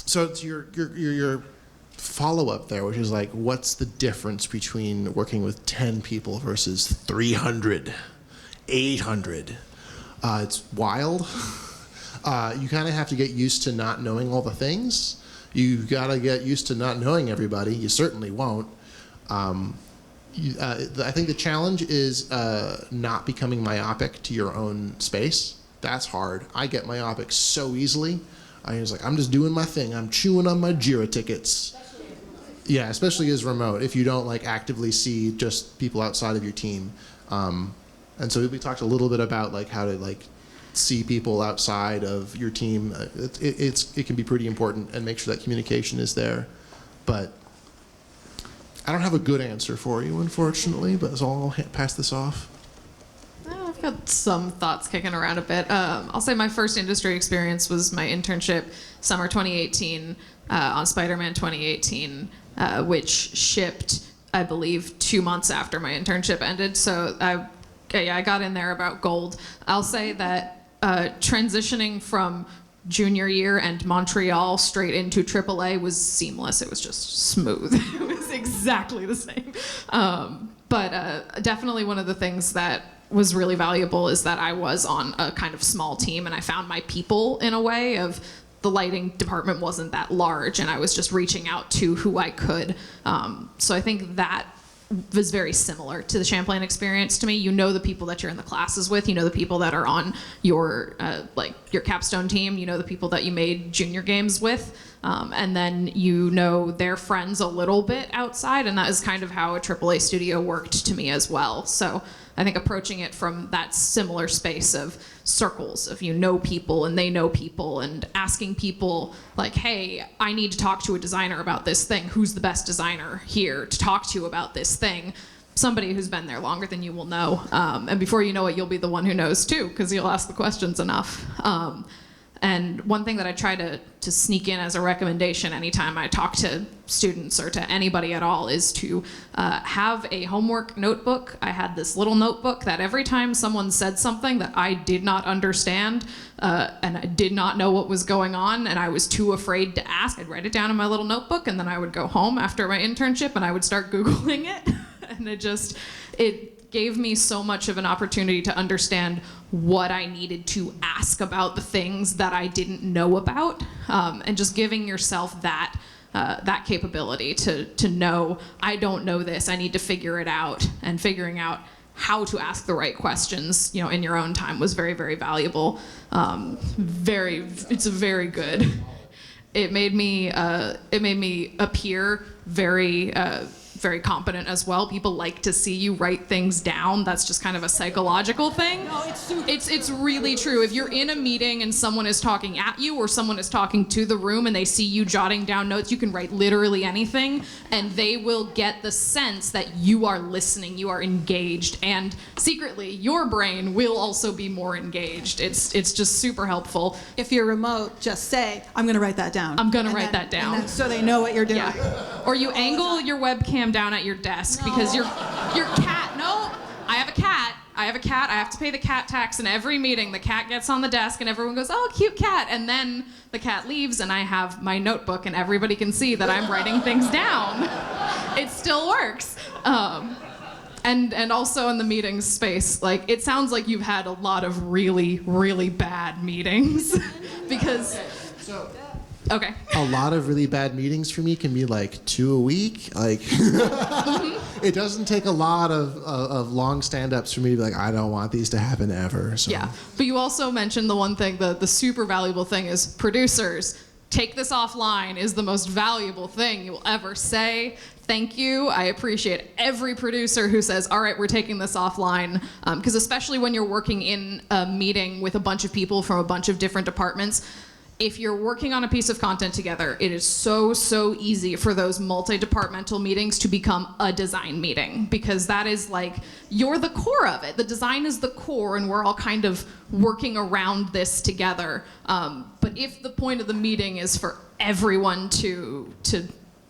So it's your follow-up there, which is like, what's the difference between working with 10 people versus 300, 800? It's wild. You kind of have to get used to not knowing all the things. You've got to get used to not knowing everybody. You certainly won't. I think the challenge is not becoming myopic to your own space. That's hard. I get myopic so easily. I was like, I'm just doing my thing. I'm chewing on my Jira tickets. Yeah, especially as remote, if you don't like actively see just people outside of your team. And so we talked a little bit about like how to like see people outside of your team. It can be pretty important, and make sure that communication is there. But I don't have a good answer for you, unfortunately, but so I'll pass this off. I've got some thoughts kicking around a bit. I'll say my first industry experience was my internship summer 2018 on Spider-Man 2018, which shipped, I believe, 2 months after my internship ended. So I got in there about gold. I'll say that transitioning from junior year and Montreal straight into AAA was seamless. It was just smooth. It was exactly the same. But definitely one of the things that was really valuable is that I was on a kind of small team, and I found my people in a way of the lighting department wasn't that large, and I was just reaching out to who I could. So I think that was very similar to the Champlain experience to me. You know the people that you're in the classes with, you know the people that are on your your capstone team, you know the people that you made junior games with, and then you know their friends a little bit outside, and that is kind of how a AAA studio worked to me as well. So I think approaching it from that similar space of circles of you know people and they know people, and asking people like, hey, I need to talk to a designer about this thing. Who's the best designer here to talk to about this thing? Somebody who's been there longer than you will know. And before you know it, you'll be the one who knows too, because you'll ask the questions enough. And one thing that I try to sneak in as a recommendation anytime I talk to students or to anybody at all is to have a homework notebook. I had this little notebook that every time someone said something that I did not understand and I did not know what was going on and I was too afraid to ask, I'd write it down in my little notebook, and then I would go home after my internship and I would start Googling it. And it gave me so much of an opportunity to understand what I needed to ask about the things that I didn't know about, and just giving yourself that capability to know, I don't know this, I need to figure it out, and figuring out how to ask the right questions, in your own time was very, very valuable. It's a very good. It made me appear very very competent as well. People like to see you write things down. That's just kind of a psychological thing. No, it's super It's really true. If you're in a meeting and someone is talking at you or someone is talking to the room and they see you jotting down notes, you can write literally anything and they will get the sense that you are listening, you are engaged, and secretly your brain will also be more engaged. It's just super helpful. If you're remote, just say, I'm going to write that down. I'm going to write that down. And then, so they know what you're doing. Yeah. Or you angle your webcam down at your desk because your cat. No, I have a cat. I have to pay the cat tax in every meeting. The cat gets on the desk and everyone goes, oh, cute cat. And then the cat leaves and I have my notebook and everybody can see that I'm writing things down. It still works. And also in the meeting space, it sounds like you've had a lot of really, really bad meetings because. Okay. A lot of really bad meetings for me can be 2 a week. It doesn't take a lot of long stand-ups for me to be I don't want these to happen ever. So. Yeah, but you also mentioned the one thing, the super valuable thing is producers. Take this offline is the most valuable thing you will ever say. Thank you. I appreciate every producer who says, all right, we're taking this offline. Because especially when you're working in a meeting with a bunch of people from a bunch of different departments, if you're working on a piece of content together, it is so easy for those multi-departmental meetings to become a design meeting, because that is like, you're the core of it. The design is the core, and we're all kind of working around this together. But if the point of the meeting is for everyone to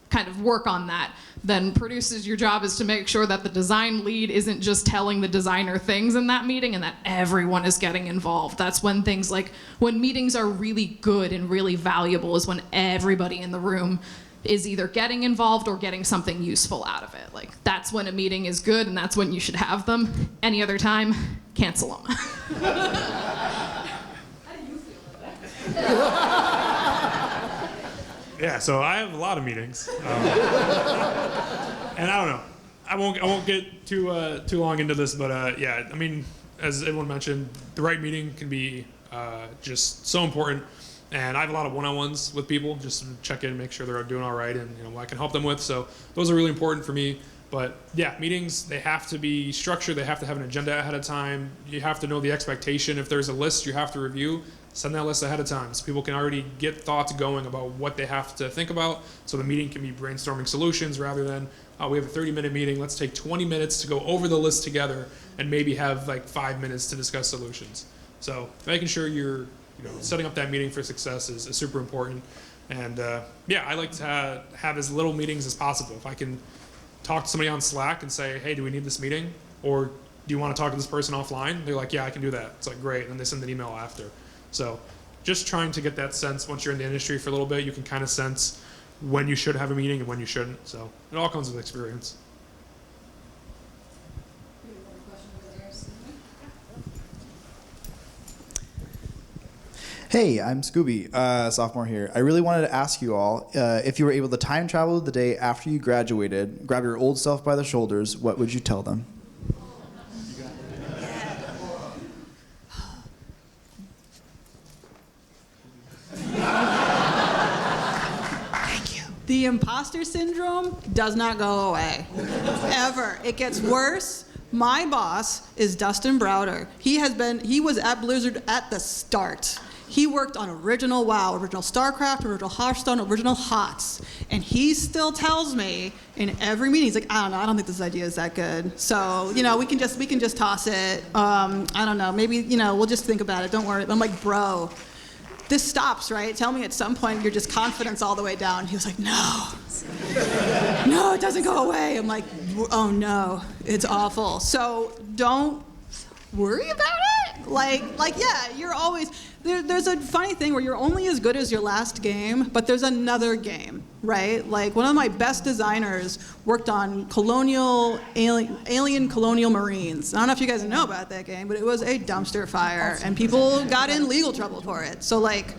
kind of work on that, then producers, your job is to make sure that the design lead isn't just telling the designer things in that meeting, and that everyone is getting involved. That's when things like, when meetings are really good and really valuable, is when everybody in the room is either getting involved or getting something useful out of it. Like, that's when a meeting is good, and that's when you should have them. Any other time, cancel them. How do you feel about that? Yeah, so I have a lot of meetings, and I don't know. I won't get too long into this, but yeah, I mean, as everyone mentioned, the right meeting can be just so important. And I have a lot of one-on-ones with people, just to check in, make sure they're doing all right, and what I can help them with. So those are really important for me. But yeah, meetings, they have to be structured. They have to have an agenda ahead of time. You have to know the expectation. If there's a list you have to review, send that list ahead of time so people can already get thoughts going about what they have to think about, so the meeting can be brainstorming solutions rather than, oh, we have a 30-minute meeting, let's take 20 minutes to go over the list together and maybe have like 5 minutes to discuss solutions. So making sure you're setting up that meeting for success is super important. And yeah, I like to have as little meetings as possible. If I can talk to somebody on Slack and say, hey, do we need this meeting? Or do you want to talk to this person offline? They're like, yeah, I can do that. It's like, great. And then they send an email after. So just trying to get that sense. Once you're in the industry for a little bit, you can kind of sense when you should have a meeting and when you shouldn't. So it all comes with experience. Hey, I'm Scooby, sophomore here. I really wanted to ask you all, if you were able to time travel the day after you graduated, grab your old self by the shoulders, what would you tell them? The imposter syndrome does not go away, ever. It gets worse. My boss is Dustin Browder. He was at Blizzard at the start. He worked on original WoW, original StarCraft, original Hearthstone, original HOTS. And he still tells me in every meeting, he's like, I don't know, I don't think this idea is that good. So, we can just toss it. I don't know, maybe, we'll just think about it, don't worry. I'm like, bro, this stops, right? Tell me at some point you're just confidence all the way down. He was like, no, it doesn't go away. I'm like, oh no, it's awful. So don't worry about it. Like yeah, you're always, there's a funny thing where you're only as good as your last game, but there's another game, right? Like one of my best designers worked on alien colonial marines. I don't know if you guys know about that game, but it was a dumpster fire and people got in legal trouble for it. So like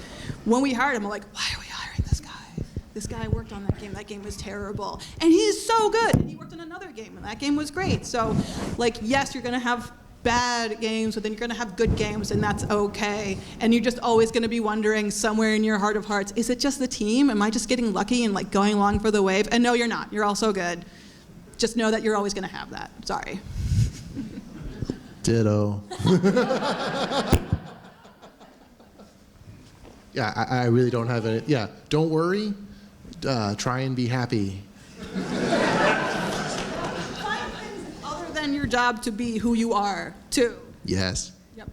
when we hired him, I'm like, why are we hiring this guy? This guy worked on that game. That game was terrible. And he's so good. And he worked on another game and that game was great. So like, yes, you're gonna have bad games, but then you're going to have good games, and that's okay. And you're just always going to be wondering somewhere in your heart of hearts, is it just the team? Am I just getting lucky and like going along for the wave? And no, you're not. You're also good. Just know that you're always going to have that. Sorry. Ditto. Yeah, I really don't have any. Yeah, don't worry. Try and be happy. Your job to be who you are, too. Yes. Yep.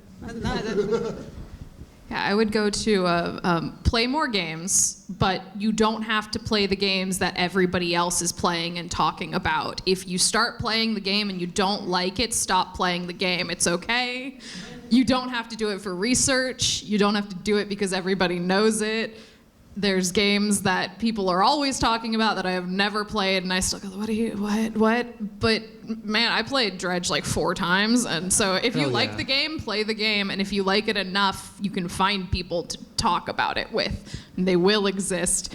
Yeah, I would go to play more games, but you don't have to play the games that everybody else is playing and talking about. If you start playing the game and you don't like it, stop playing the game. It's okay. You don't have to do it for research. You don't have to do it because everybody knows it. There's games that people are always talking about that I have never played, and I still go, what? But man, I played Dredge like 4 times, and so if you like the game, play the game, and if you like it enough, you can find people to talk about it with. And they will exist.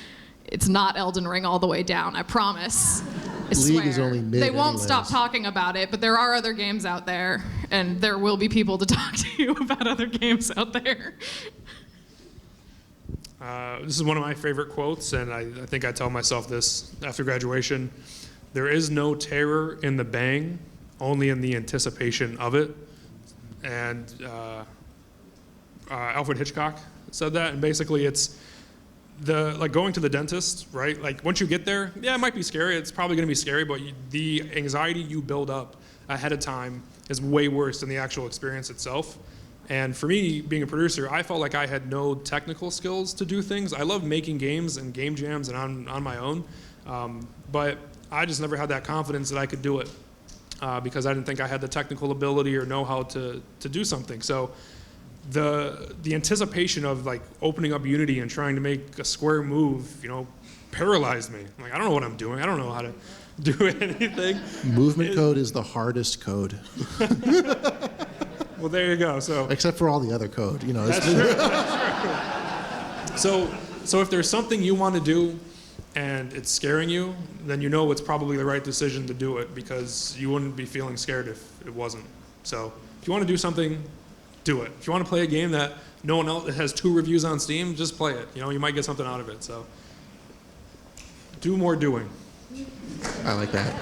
It's not Elden Ring all the way down, I promise. I swear. League is only mid They won't anyways. stop talking about it, but there are other games out there, and there will be people to talk to you about other games out there. This is one of my favorite quotes, and I think I tell myself this after graduation. There is no terror in the bang, only in the anticipation of it. And Alfred Hitchcock said that, and basically it's like going to the dentist, right? Like once you get there, yeah, it might be scary. It's probably going to be scary, but the anxiety you build up ahead of time is way worse than the actual experience itself. And for me, being a producer, I felt like I had no technical skills to do things. I love making games and game jams and on my own, but I just never had that confidence that I could do it because I didn't think I had the technical ability or know how to do something. So the anticipation of like opening up Unity and trying to make a square move, paralyzed me. I'm like, I don't know what I'm doing. I don't know how to do anything. Movement code is the hardest code. Well, there you go. So except for all the other code, That's true. That's true. So if there's something you want to do and it's scaring you, then you know it's probably the right decision to do it because you wouldn't be feeling scared if it wasn't. So if you want to do something, do it. If you want to play a game that no one else has 2 reviews on Steam, just play it. You might get something out of it. So do more doing. I like that.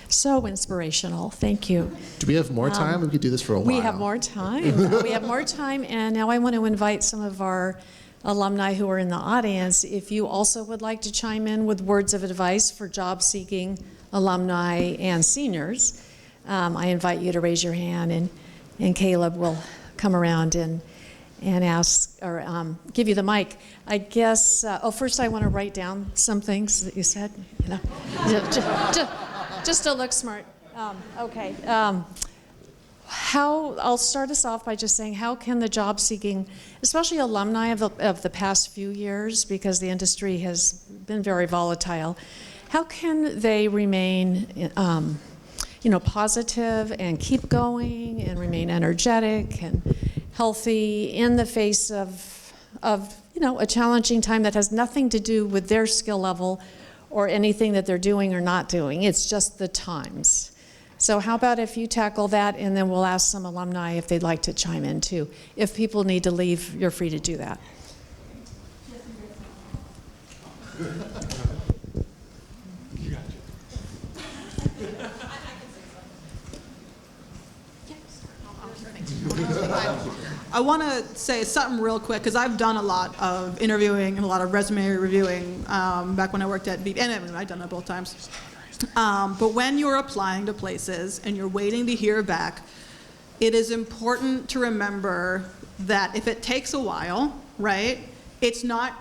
So inspirational. Thank you. Do we have more time? We could do this for a while. We have more time. We have more time, and now I want to invite some of our alumni who are in the audience. If you also would like to chime in with words of advice for job-seeking alumni and seniors, I invite you to raise your hand, and Caleb will come around and ask or give you the mic. I guess. First I want to write down some things that you said. Just to look smart. Okay. I'll start us off by just saying, how can the job-seeking, especially alumni of the past few years, because the industry has been very volatile, how can they remain, positive and keep going and remain energetic and healthy in the face of a challenging time that has nothing to do with their skill level or anything that they're doing or not doing. It's just the times. So how about if you tackle that, and then we'll ask some alumni if they'd like to chime in too. If people need to leave, you're free to do that. I want to say something real quick because I've done a lot of interviewing and a lot of resume reviewing back when I worked at VP, and I've done that both times. But when you're applying to places and you're waiting to hear back, it is important to remember that if it takes a while, right, it's not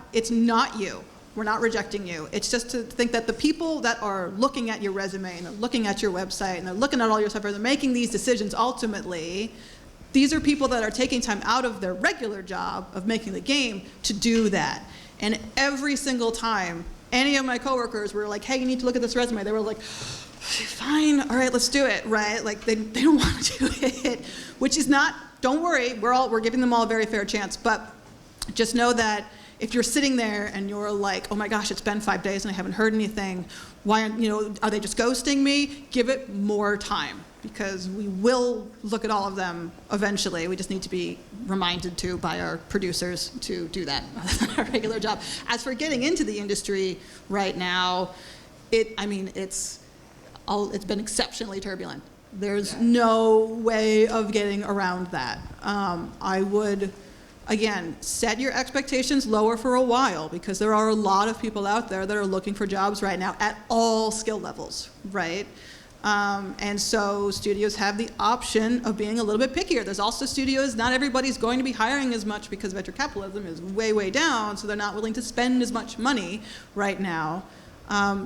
you. We're not rejecting you. It's just to think that the people that are looking at your resume and they're looking at your website and they're looking at all your stuff, and they're making these decisions ultimately, these are people that are taking time out of their regular job of making the game to do that. And every single time, any of my coworkers were like, hey, you need to look at this resume. They were like, fine, all right, let's do it, right? Like they don't want to do it, which is not, don't worry, we're giving them all a very fair chance. But just know that if you're sitting there and you're like, oh my gosh, it's been 5 days and I haven't heard anything, why, are they just ghosting me? Give it more time, because we will look at all of them eventually. We just need to be reminded to by our producers to do that on our regular job. As for getting into the industry right now, it's been exceptionally turbulent. There's no way of getting around that. I would, again, set your expectations lower for a while, because there are a lot of people out there that are looking for jobs right now at all skill levels, right? And so studios have the option of being a little bit pickier. There's also studios, not everybody's going to be hiring as much because venture capitalism is way, way down, so they're not willing to spend as much money right now.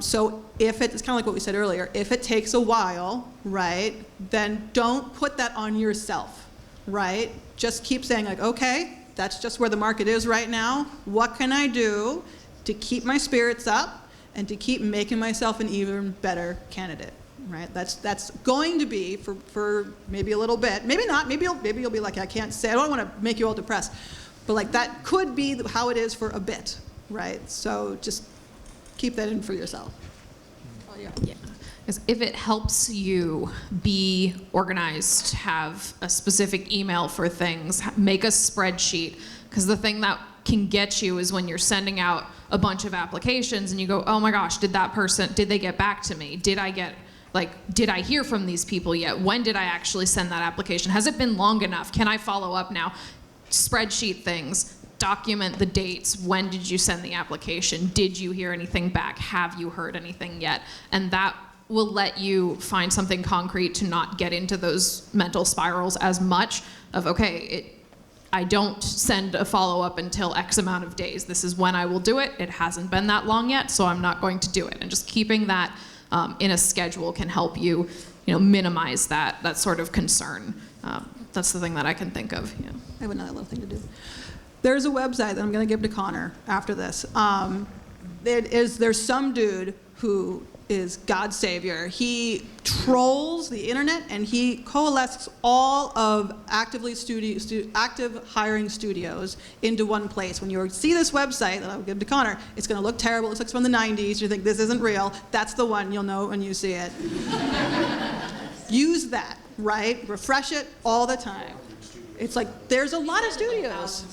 So it's kind of like what we said earlier, if it takes a while, right, then don't put that on yourself, right? Just keep saying like, okay, that's just where the market is right now. What can I do to keep my spirits up and to keep making myself an even better candidate? Right, that's going to be for maybe a little bit, maybe not. Maybe you'll be like, I can't say. I don't want to make you all depressed, but like that could be how it is for a bit, right? So just keep that in for yourself. Oh yeah. Yeah. Because if it helps you be organized, have a specific email for things, make a spreadsheet. Because the thing that can get you is when you're sending out a bunch of applications and you go, oh my gosh, did they get back to me? Did I get Like, did I hear from these people yet? When did I actually send that application? Has it been long enough? Can I follow up now? Spreadsheet things, document the dates. When did you send the application? Did you hear anything back? Have you heard anything yet? And that will let you find something concrete to not get into those mental spirals as much of, okay, I don't send a follow-up until X amount of days. This is when I will do it. It hasn't been that long yet, so I'm not going to do it. And just keeping that in a schedule can help you, minimize that sort of concern. That's the thing that I can think of. Yeah. I have another little thing to do. There's a website that I'm going to give to Connor after this. There's some dude who is God's savior. He trolls the internet and he coalesces all of active hiring studios into one place. When you see this website that I'll give to Connor, it's going to look terrible. It looks like it's from the 90s. You think this isn't real. That's the one. You'll know when you see it. Use that, right? Refresh it all the time. It's like there's a lot of studios.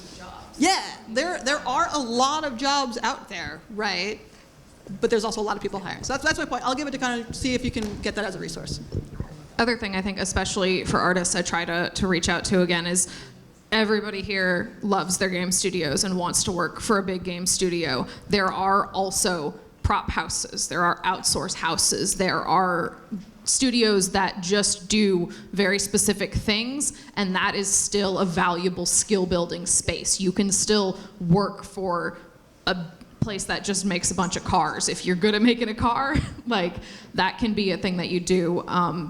Yeah, there are a lot of jobs out there, right? But there's also a lot of people hiring. So that's my point. I'll give it to kind of see if you can get that as a resource. Other thing I think, especially for artists, I try to reach out to again is everybody here loves their game studios and wants to work for a big game studio. There are also prop houses. There are outsource houses. There are studios that just do very specific things, and that is still a valuable skill building space. You can still work for a place that just makes a bunch of cars. If you're good at making a car, like that can be a thing that you do.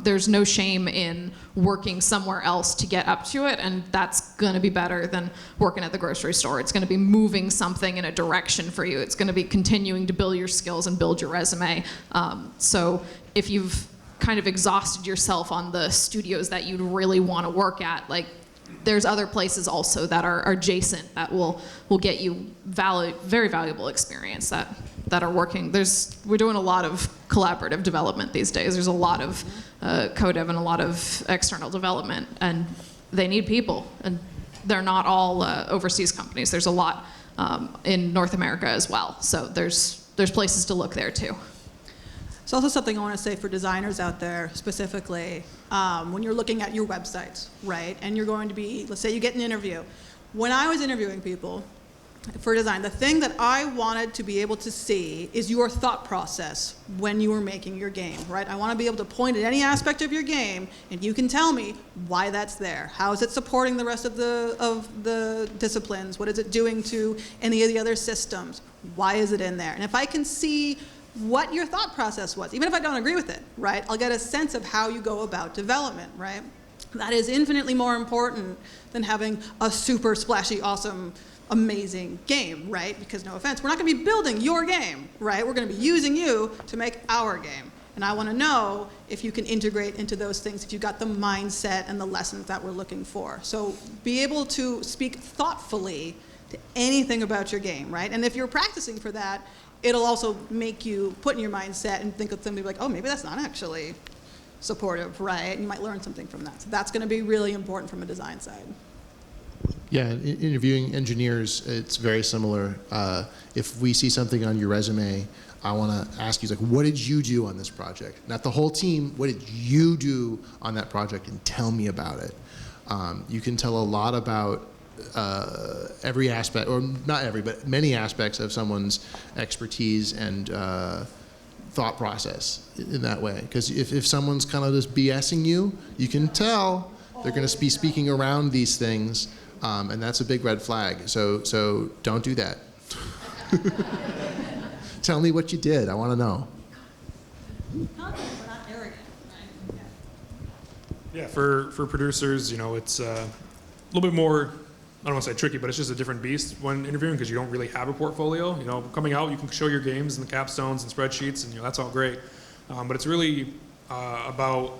There's no shame in working somewhere else to get up to it, and that's gonna be better than working at the grocery store. It's gonna be moving something in a direction for you. It's gonna be continuing to build your skills and build your resume. So if you've kind of exhausted yourself on the studios that you'd really wanna work at, like there's other places also that are adjacent that will get you very valuable experience that are working. We're doing a lot of collaborative development these days. There's a lot of co-dev and a lot of external development, and they need people. And they're not all overseas companies. There's a lot in North America as well. So there's places to look there too. It's also something I want to say for designers out there specifically, when you're looking at your websites, right? And you're going to be, let's say you get an interview. When I was interviewing people for design, the thing that I wanted to be able to see is your thought process when you were making your game, right? I want to be able to point at any aspect of your game and you can tell me why that's there. How is it supporting the rest of the disciplines? What is it doing to any of the other systems? Why is it in there? And if I can see what your thought process was, even if I don't agree with it, right? I'll get a sense of how you go about development, right? That is infinitely more important than having a super splashy, awesome, amazing game, right? Because no offense, we're not gonna be building your game, right? We're gonna be using you to make our game. And I wanna know if you can integrate into those things, if you got the mindset and the lessons that we're looking for. So be able to speak thoughtfully to anything about your game, right? And if you're practicing for that, it'll also make you put in your mindset and think of something like, oh, maybe that's not actually supportive, right? And you might learn something from that. So that's going to be really important from a design side. Yeah, interviewing engineers, it's very similar. If we see something on your resume, I want to ask you, like, what did you do on this project? Not the whole team, what did you do on that project, and tell me about it. You can tell a lot about every aspect, or not every, but many aspects of someone's expertise and thought process in that way. Because if someone's kind of just BSing you, you can tell they're going to be speaking around these things, and that's a big red flag. So don't do that. Tell me what you did. I want to know. Confident, but not arrogant, right? Yeah, for producers, it's a little bit more, I don't want to say tricky, but it's just a different beast when interviewing because you don't really have a portfolio. Coming out, you can show your games and the capstones and spreadsheets, and that's all great. But it's really about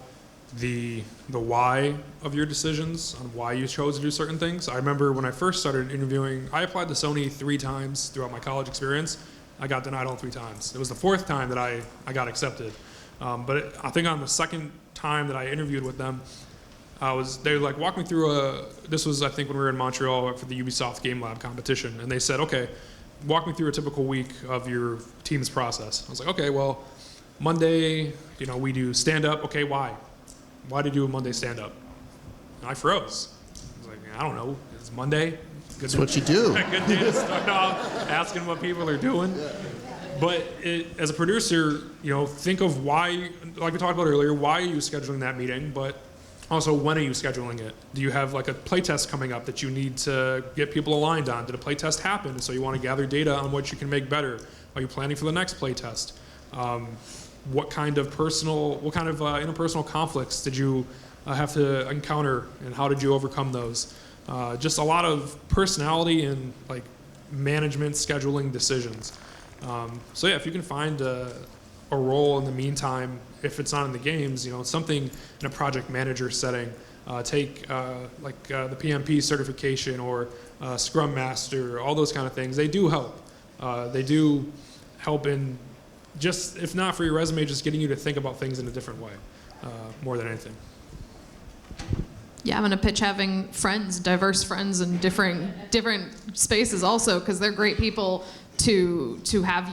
the why of your decisions, on why you chose to do certain things. I remember when I first started interviewing, I applied to Sony 3 times throughout my college experience. I got denied all 3 times. It was the 4th time that I got accepted. I think on the 2nd time that I interviewed with them, they like walked me through this was I think when we were in Montreal for the Ubisoft Game Lab competition, and they said, okay, walk me through a typical week of your team's process. I was like, okay, well, Monday, we do stand-up. Okay, why? Why do you do a Monday stand-up? And I froze. I was like, I don't know. It's Monday. That's what you do. Good day to start off asking what people are doing. But as a producer, think of why, like we talked about earlier, why are you scheduling that meeting? But also, when are you scheduling it? Do you have like a playtest coming up that you need to get people aligned on? Did a playtest happen? So you want to gather data on what you can make better. Are you planning for the next playtest? What kind of interpersonal conflicts did you have to encounter, and how did you overcome those? Just a lot of personality and like management scheduling decisions. So yeah, if you can find a role in the meantime, if it's not in the games, something in a project manager setting, take the PMP certification or Scrum Master, all those kind of things. They do help. They do help in just, if not for your resume, just getting you to think about things in a different way, more than anything. Yeah, I'm going to pitch having friends, diverse friends in different spaces also, because they're great people to have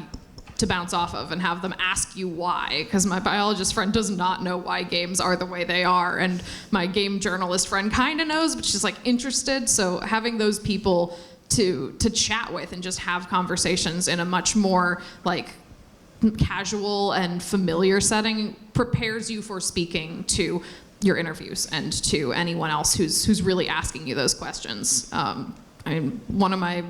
to bounce off of and have them ask you why. Because my biologist friend does not know why games are the way they are, and my game journalist friend kind of knows, but she's like interested. So having those people to chat with and just have conversations in a much more like casual and familiar setting prepares you for speaking to your interviews and to anyone else who's really asking you those questions. One of my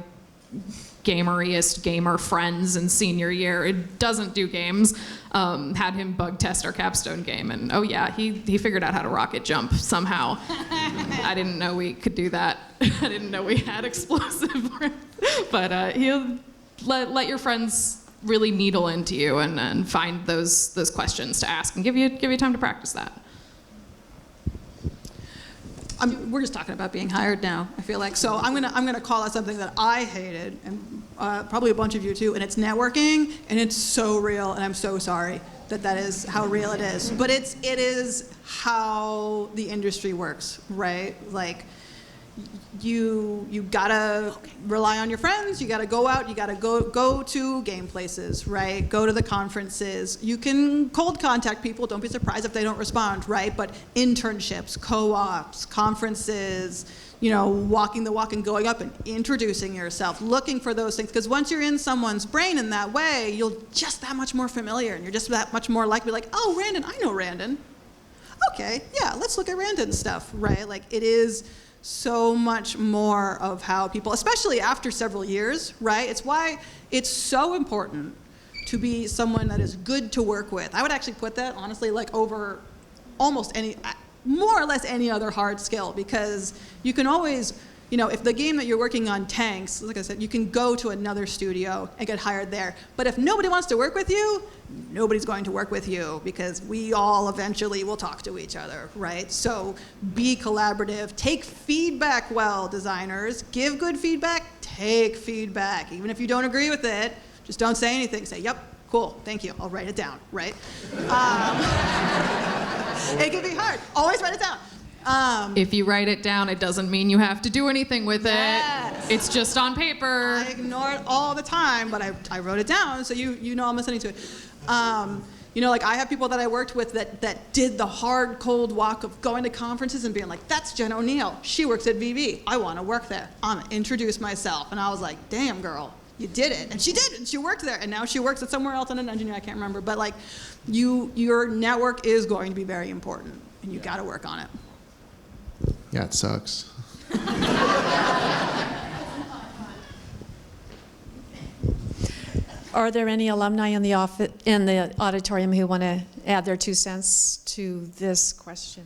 gameriest gamer friends in senior year, it doesn't do games, had him bug test our capstone game, and oh yeah, he figured out how to rocket jump somehow. I didn't know we could do that. I didn't know we had explosive, but he'll let your friends really needle into you and find those questions to ask and give you time to practice that. We're just talking about being hired now, I feel like. So I'm gonna call out something that I hated, and probably a bunch of you too, and it's networking, and it's so real, and I'm so sorry that is how real it is. But it is how the industry works, right? Like, you gotta rely on your friends, you gotta go out, you gotta go to game places, right? Go to the conferences. You can cold contact people, don't be surprised if they don't respond, right? But internships, co-ops, conferences, walking the walk and going up and introducing yourself, looking for those things. Because once you're in someone's brain in that way, you're just that much more familiar, and you're just that much more likely, like, oh, Randon, I know Randon. Okay, yeah, let's look at Randon's stuff, right? Like, it is so much more of how people, especially after several years, right? It's why it's so important to be someone that is good to work with. I would actually put that, honestly, like over almost more or less any other hard skill, because you can always, if the game that you're working on tanks, like I said, you can go to another studio and get hired there. But if nobody wants to work with you, nobody's going to work with you, because we all eventually will talk to each other, right? So be collaborative, take feedback well, designers. Give good feedback, take feedback. Even if you don't agree with it, just don't say anything. Say, yep, cool, thank you, I'll write it down, right? It can be hard, always write it down. If you write it down, it doesn't mean you have to do anything with it. It's just on paper. I ignore it all the time, but I wrote it down, so you know I'm listening to it. Like I have people that I worked with that did the hard, cold walk of going to conferences and being like, that's Jen O'Neill. She works at VV. I want to work there. I'm going to introduce myself. And I was like, damn, girl, you did it. And she did, and she worked there. And now she works at somewhere else in an engineer, I can't remember. But like, your network is going to be very important, and you got to work on it. Yeah, it sucks. Are there any alumni in the auditorium who want to add their 2 cents to this question?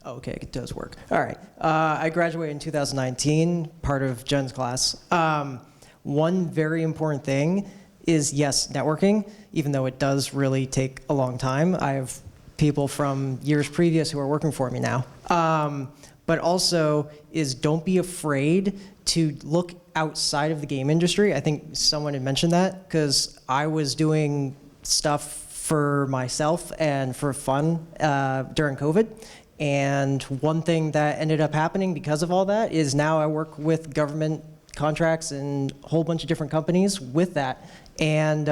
Okay, it does work. All right. I graduated in 2019, part of Jen's class. One very important thing is, yes, networking, even though it does really take a long time. I have people from years previous who are working for me now. But also is, don't be afraid to look outside of the game industry. I think someone had mentioned that, because I was doing stuff for myself and for fun during COVID. And one thing that ended up happening because of all that is now I work with government contracts in a whole bunch of different companies with that. And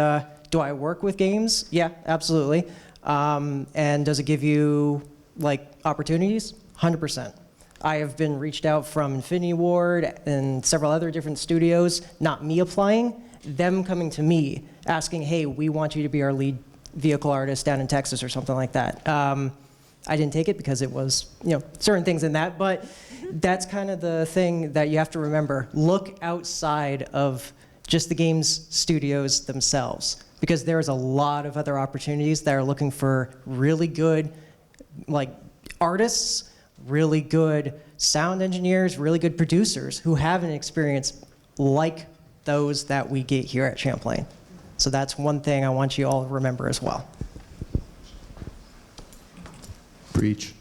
do I work with games? Yeah, absolutely. And does it give you like opportunities? 100%. I have been reached out from Infinity Ward and several other different studios, not me applying, them coming to me asking, hey, we want you to be our lead vehicle artist down in Texas or something like that. I didn't take it because it was, certain things in that, but that's kind of the thing that you have to remember. Look outside of just the games studios themselves, because there's a lot of other opportunities that are looking for really good, like, artists, really good sound engineers, really good producers who have an experience like those that we get here at Champlain. So that's one thing I want you all to remember as well. Preach.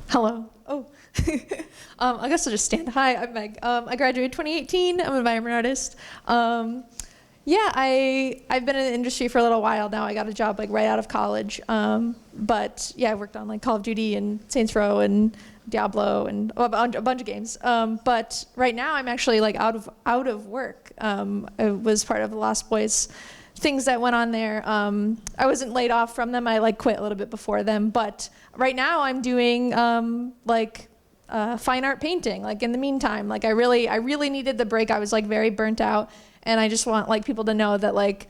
Hello. Oh, I guess I'll just stand. Hi, I'm Meg. I graduated 2018. I'm an environment artist. Yeah, I've been in the industry for a little while now. I got a job like right out of college. But yeah, I worked on like Call of Duty and Saints Row and Diablo and a bunch of games. But right now I'm actually like out of work. I was part of the Lost Boys things that went on there. I wasn't laid off from them. I like quit a little bit before them. But right now I'm doing fine art painting. Like in the meantime, like I really needed the break. I was like very burnt out, and I just want like people to know that like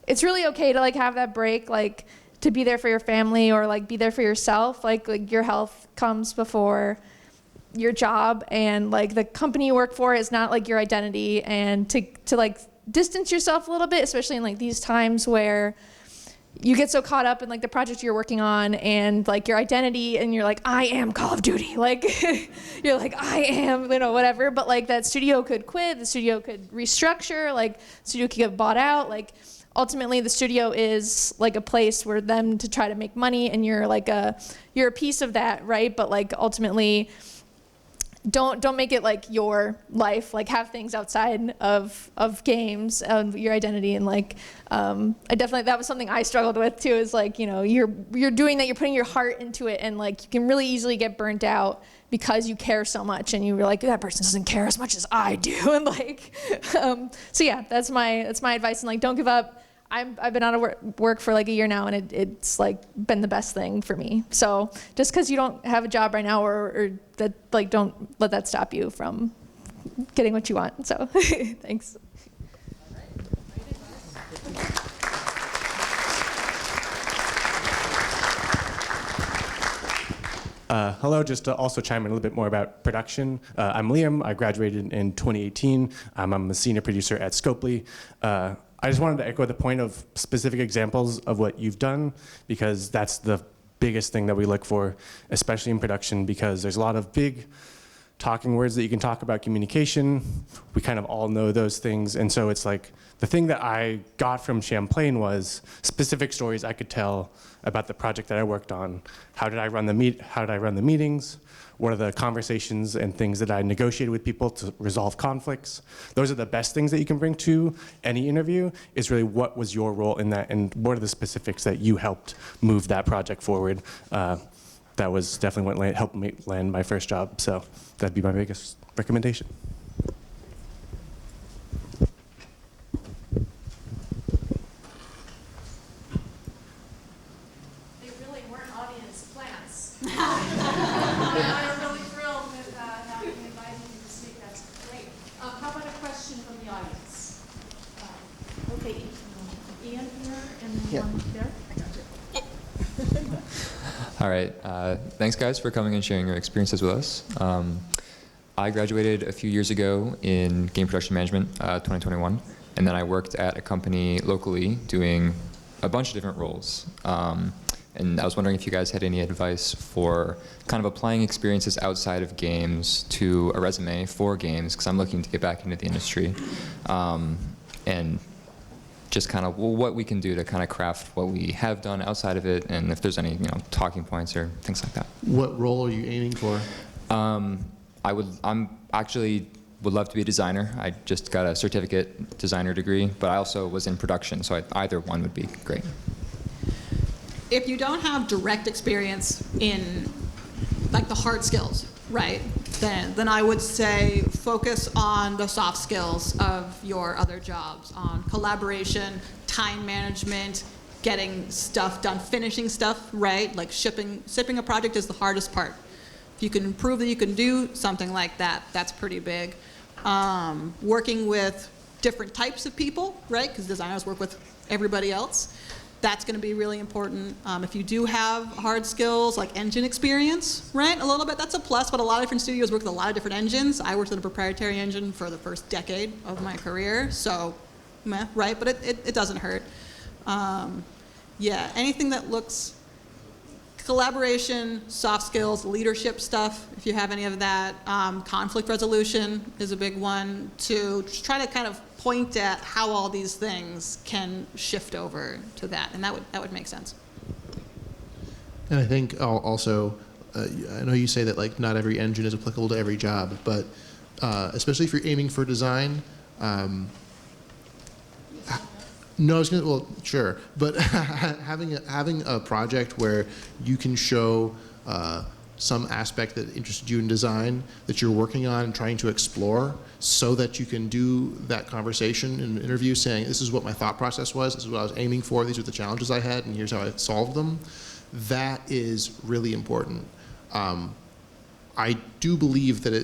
it's really okay to like have that break, like to be there for your family or like be there for yourself. Like your health comes before your job, and like the company you work for is not like your identity, and to like distance yourself a little bit, especially in like these times where you get so caught up in like the project you're working on and like your identity, and you're like, I am Call of Duty, like you're like, I am, whatever. But like that studio could quit, the studio could restructure, like the studio could get bought out. Like ultimately the studio is like a place where them to try to make money, and you're a piece of that, right? But like ultimately don't make it like your life. Like have things outside of games, of your identity. And like that was something I struggled with too, is like, you're doing that, you're putting your heart into it, and like you can really easily get burnt out because you care so much, and you're like, that person doesn't care as much as I do. And like so yeah, that's my advice. And like don't give up. I've been out of work for like a year now, and it's like been the best thing for me. So just because you don't have a job right now, or that, like, don't let that stop you from getting what you want. So thanks. Hello, just to also chime in a little bit more about production. I'm Liam. I graduated in 2018. I'm a senior producer at Scopely. I just wanted to echo the point of specific examples of what you've done, because that's the biggest thing that we look for, especially in production, because there's a lot of big talking words that you can talk about communication. We kind of all know those things. And so it's like the thing that I got from Champlain was specific stories I could tell about the project that I worked on. How did I run the meetings? What are the conversations and things that I negotiated with people to resolve conflicts? Those are the best things that you can bring to any interview, is really what was your role in that, and what are the specifics that you helped move that project forward. That was definitely what helped me land my first job, so that'd be my biggest recommendation. They really weren't audience plants. I'm really thrilled with having invited you to speak. That's great. How about a question from the audience? Okay, Ian here, and then one there. All right. Thanks, guys, for coming and sharing your experiences with us. I graduated a few years ago in game production management, 2021, and then I worked at a company locally doing a bunch of different roles. And I was wondering if you guys had any advice for kind of applying experiences outside of games to a resume for games, because I'm looking to get back into the industry. And just kind of what we can do to kind of craft what we have done outside of it, and if there's any talking points or things like that. What role are you aiming for? I'm actually would love to be a designer. I just got a certificate designer degree, but I also was in production, so either one would be great. If you don't have direct experience in like the hard skills, right, then I would say focus on the soft skills of your other jobs, on collaboration, time management, getting stuff done, finishing stuff, right? Like shipping a project is the hardest part. If you can prove that you can do something like that, that's pretty big. Working with different types of people, right? Because designers work with everybody else. That's going to be really important. If you do have hard skills like engine experience, right, a little bit, that's a plus, but a lot of different studios work with a lot of different engines. I worked with a proprietary engine for the first decade of my career, so, meh, right, but it doesn't hurt. Yeah, anything that looks collaboration, soft skills, leadership stuff, if you have any of that. Conflict resolution is a big one, to try to kind of point at how all these things can shift over to that, and that would make sense. And I think also, I know you say that like not every engine is applicable to every job, but especially if you're aiming for design. No, I was gonna. Well, sure, but having a project where you can show some aspect that interested you in design that you're working on and trying to explore, so that you can do that conversation in an interview, saying, "This is what my thought process was. This is what I was aiming for. These are the challenges I had, and here's how I solved them." That is really important. I do believe that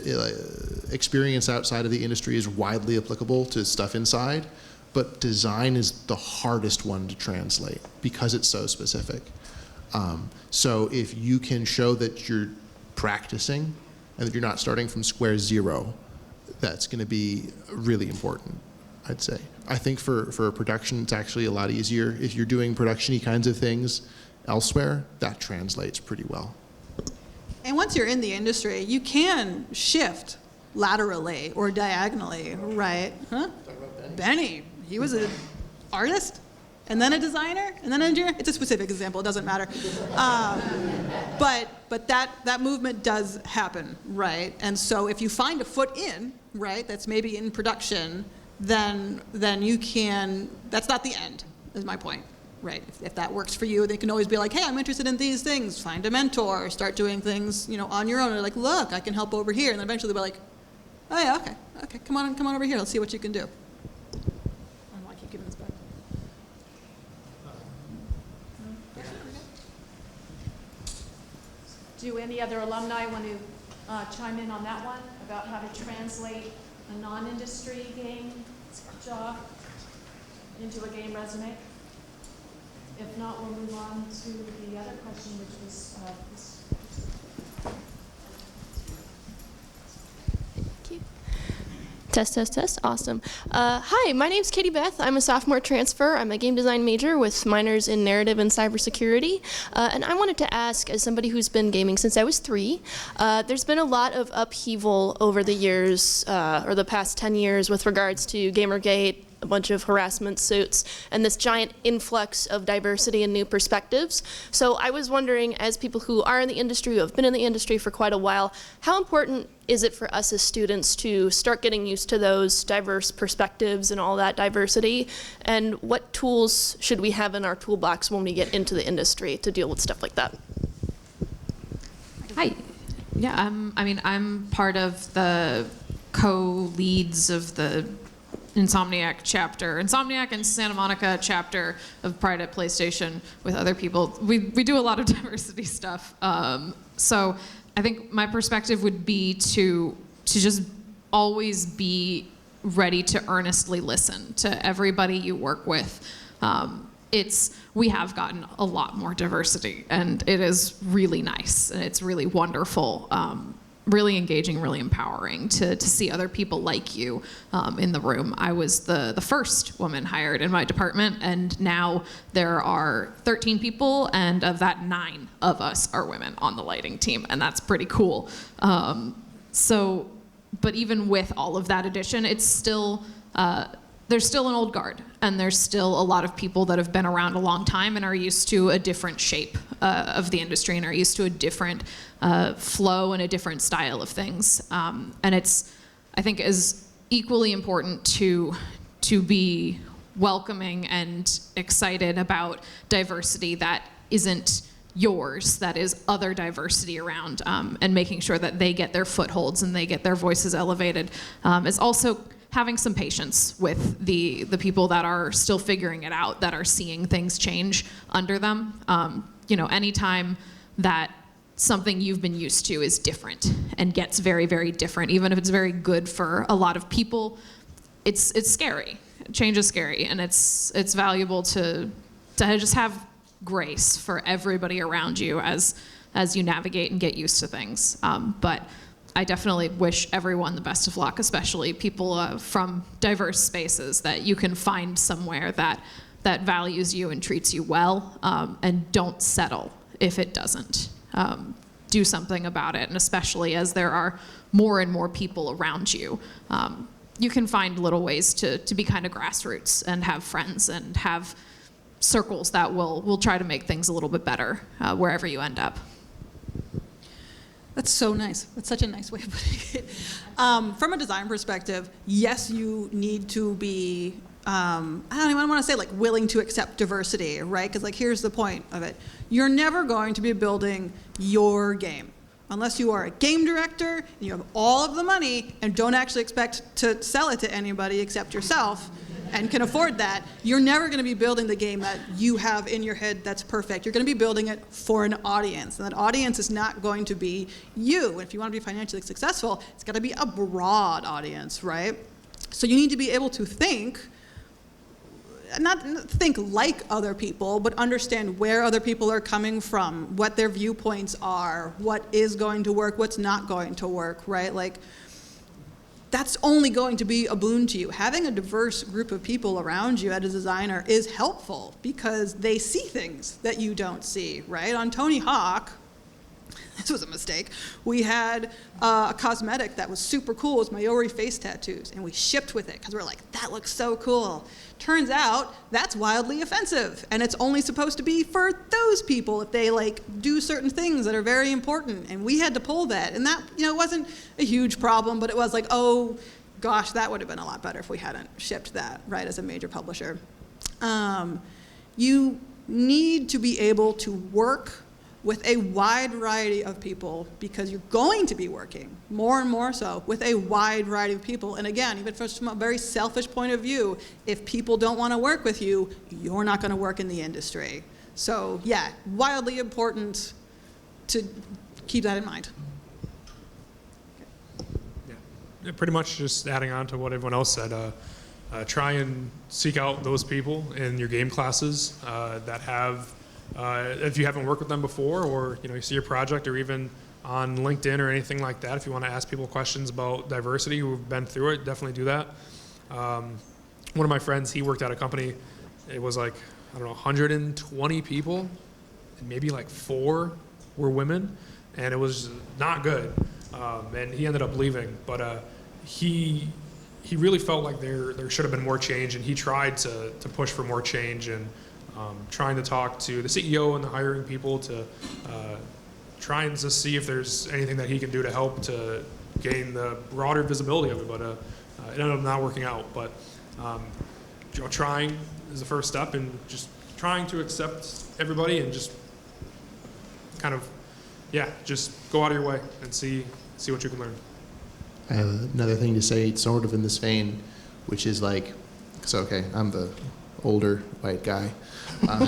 experience outside of the industry is widely applicable to stuff inside. But design is the hardest one to translate because it's so specific. So if you can show that you're practicing and that you're not starting from square zero, that's going to be really important, I'd say. I think for production, it's actually a lot easier. If you're doing production-y kinds of things elsewhere, that translates pretty well. And once you're in the industry, you can shift laterally or diagonally, right? Huh? Benny. He was an artist, and then a designer, and then an engineer. It's a specific example, it doesn't matter. But that movement does happen, right? And so if you find a foot in, right, that's maybe in production, then you can, that's not the end, is my point, right? If that works for you, they can always be like, hey, I'm interested in these things, find a mentor, start doing things, on your own. They're like, look, I can help over here. And then eventually they'll be like, oh yeah, okay, come on over here, let's see what you can do. Do any other alumni want to chime in on that one about how to translate a non-industry game job into a game resume? If not, we'll move on to the other question, which was this. Test. Awesome. Hi, my name's Katie Beth. I'm a sophomore transfer. I'm a game design major with minors in narrative and cybersecurity. And I wanted to ask, as somebody who's been gaming since I was 3, there's been a lot of upheaval over the years, or the past 10 years, with regards to Gamergate, a bunch of harassment suits, and this giant influx of diversity and new perspectives. So I was wondering, as people who are in the industry, who have been in the industry for quite a while, how important is it for us as students to start getting used to those diverse perspectives and all that diversity? And what tools should we have in our toolbox when we get into the industry to deal with stuff like that? Hi. Yeah, I'm part of the co-leads of the Insomniac and Santa Monica chapter of Pride at PlayStation with other people. We do a lot of diversity stuff. So I think my perspective would be to just always be ready to earnestly listen to everybody you work with. We have gotten a lot more diversity, and it is really nice, and it's really wonderful. Really engaging, really empowering to see other people like you in the room. I was the first woman hired in my department, and now there are 13 people, and of that, 9 of us are women on the lighting team, and that's pretty cool. But even with all of that addition, it's still, there's still an old guard, and there's still a lot of people that have been around a long time and are used to a different shape of the industry and are used to a different flow and a different style of things. And I think is equally important to be welcoming and excited about diversity that isn't yours, that is other diversity around, and making sure that they get their footholds and they get their voices elevated, is also having some patience with the people that are still figuring it out, that are seeing things change under them. Anytime that something you've been used to is different and gets very, very different, even if it's very good for a lot of people, it's scary. Change is scary, and it's valuable to just have grace for everybody around you as you navigate and get used to things. But I definitely wish everyone the best of luck, especially people from diverse spaces, that you can find somewhere that values you and treats you well, and don't settle if it doesn't. Do something about it, and especially as there are more and more people around you, you can find little ways to be kind of grassroots and have friends and have circles that will try to make things a little bit better wherever you end up. That's so nice. That's such a nice way of putting it. From a design perspective, yes, you need to be, I don't even want to say like willing to accept diversity, right? Because like here's the point of it. You're never going to be building your game unless you are a game director and you have all of the money and don't actually expect to sell it to anybody except yourself and can afford that. You're never going to be building the game that you have in your head that's perfect. You're going to be building it for an audience, and that audience is not going to be you. And if you want to be financially successful, it's got to be a broad audience, right? So you need to be able to think, not think like other people, but understand where other people are coming from, what their viewpoints are, what is going to work, what's not going to work, right? Like, that's only going to be a boon to you. Having a diverse group of people around you as a designer is helpful because they see things that you don't see, right? On Tony Hawk, this was a mistake, we had a cosmetic that was super cool. It was Maori face tattoos, and we shipped with it because we're like, that looks so cool. Turns out that's wildly offensive, and it's only supposed to be for those people if they like do certain things that are very important, and we had to pull that. And that, it wasn't a huge problem, but it was like, oh gosh, that would have been a lot better if we hadn't shipped that, right, as a major publisher. You need to be able to work with a wide variety of people because you're going to be working more and more so with a wide variety of people. And again, even from a very selfish point of view, if people don't want to work with you, you're not going to work in the industry. So yeah, wildly important to keep that in mind. Yeah, pretty much just adding on to what everyone else said. Try and seek out those people in your game classes that have, if you haven't worked with them before, or you see your project, or even on LinkedIn or anything like that, if you want to ask people questions about diversity who've been through it, definitely do that. One of my friends, he worked at a company, it was like, 120 people, and maybe like 4 were women, and it was not good. And he ended up leaving, but he really felt like there should have been more change, and he tried to push for more change, and trying to talk to the CEO and the hiring people to trying to see if there's anything that he can do to help to gain the broader visibility of it, but it ended up not working out. But trying is the first step, and just trying to accept everybody, and just kind of, just go out of your way and see what you can learn. I have another thing to say, sort of in this vein, which is like, I'm the older white guy. But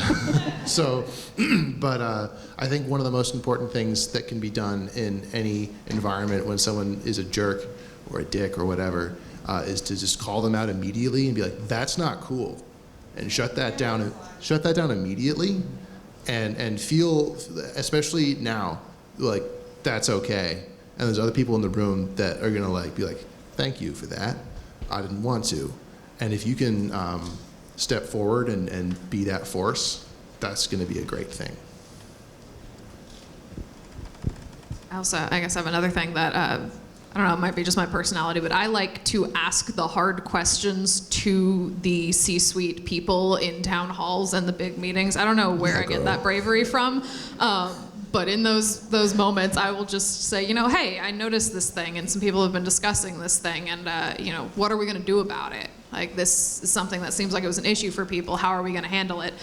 I think one of the most important things that can be done in any environment when someone is a jerk or a dick or whatever is to just call them out immediately and be like, that's not cool, and shut that down immediately, and feel, especially now, like that's okay. And there's other people in the room that are gonna be like, thank you for that. I didn't want to. And if you can step forward and be that force, that's going to be a great thing. I guess I have another thing that, I don't know, it might be just my personality, but I like to ask the hard questions to the C-suite people in town halls and the big meetings. I don't know where I get that bravery from, But in those moments, I will just say, hey, I noticed this thing, and some people have been discussing this thing, and what are we going to do about it? Like, this is something that seems like it was an issue for people. How are we going to handle it?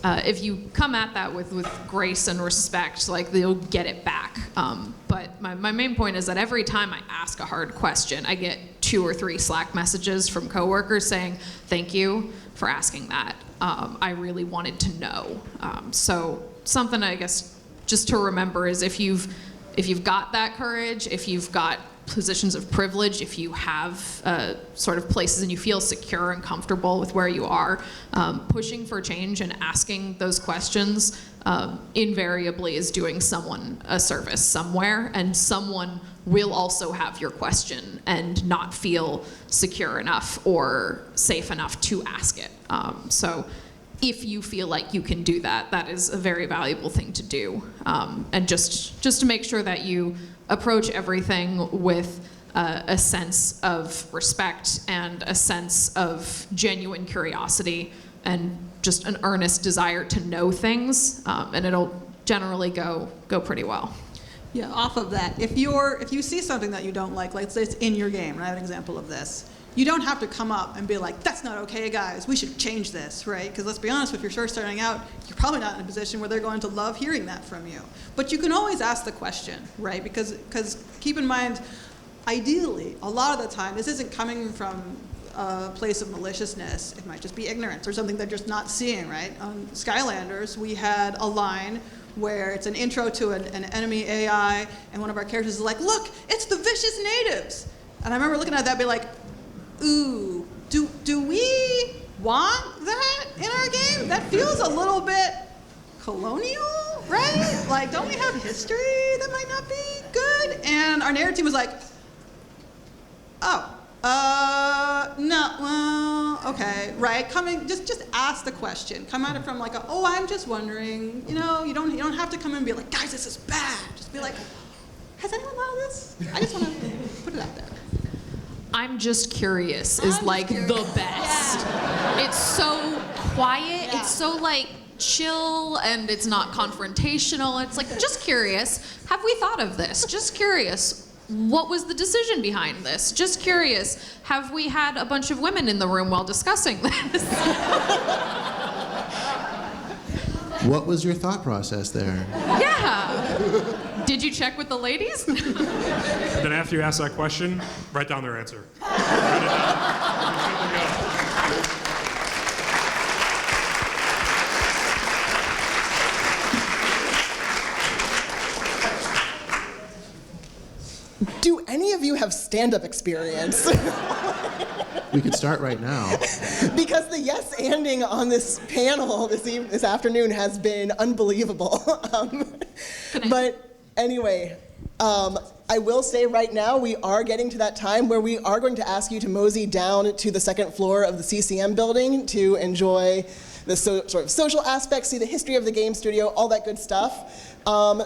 If you come at that with grace and respect, like, they'll get it back. But my main point is that every time I ask a hard question, I get 2 or 3 Slack messages from coworkers saying, thank you for asking that. I really wanted to know. So something, I guess, just to remember is if you've got that courage, if you've got positions of privilege, if you have sort of places and you feel secure and comfortable with where you are, pushing for change and asking those questions invariably is doing someone a service somewhere, and someone will also have your question and not feel secure enough or safe enough to ask it. So if you feel like you can do that, that is a very valuable thing to do. And just to make sure that you approach everything with a sense of respect and a sense of genuine curiosity and just an earnest desire to know things, and it'll generally go pretty well. Yeah, off of that, if you see something that you don't like, let's say it's in your game, and I have an example of this, you don't have to come up and be like, that's not okay, guys, we should change this, right? Because let's be honest, if you're first starting out, you're probably not in a position where they're going to love hearing that from you. But you can always ask the question, right? Because keep in mind, ideally, a lot of the time, this isn't coming from a place of maliciousness. It might just be ignorance or something they're just not seeing, right? On Skylanders, we had a line where it's an intro to an enemy AI, and one of our characters is like, look, it's the vicious natives. And I remember looking at that and be like, ooh, do we want that in our game? That feels a little bit colonial, right? Like, don't we have history that might not be good? And our narrative team was like, no, well, okay, right? Just ask the question. Come at it from like I'm just wondering. You don't have to come in and be like, guys, this is bad. Just be like, has anyone thought of this? I just want to put it out there. I'm just curious is like the best. Yeah. It's so quiet. Yeah. It's so like chill, and it's not confrontational. It's like, just curious. Have we thought of this? Just curious. What was the decision behind this? Just curious. Have we had a bunch of women in the room while discussing this? What was your thought process there? Yeah. Did you check with the ladies? And then after you ask that question, write down their answer. Write it down. Do any of you have stand-up experience? We could start right now. Because the yes-anding on this panel this afternoon has been unbelievable. But anyway, I will say right now we are getting to that time where we are going to ask you to mosey down to the second floor of the CCM building to enjoy the sort of social aspects, see the history of the game studio, all that good stuff.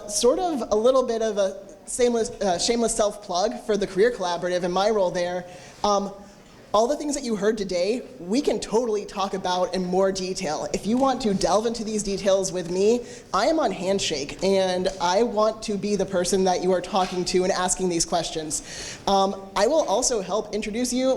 Sort of a little bit of a shameless self-plug for the Career Collaborative and my role there. All the things that you heard today, we can totally talk about in more detail. If you want to delve into these details with me, I am on Handshake, and I want to be the person that you are talking to and asking these questions. I will also help introduce you,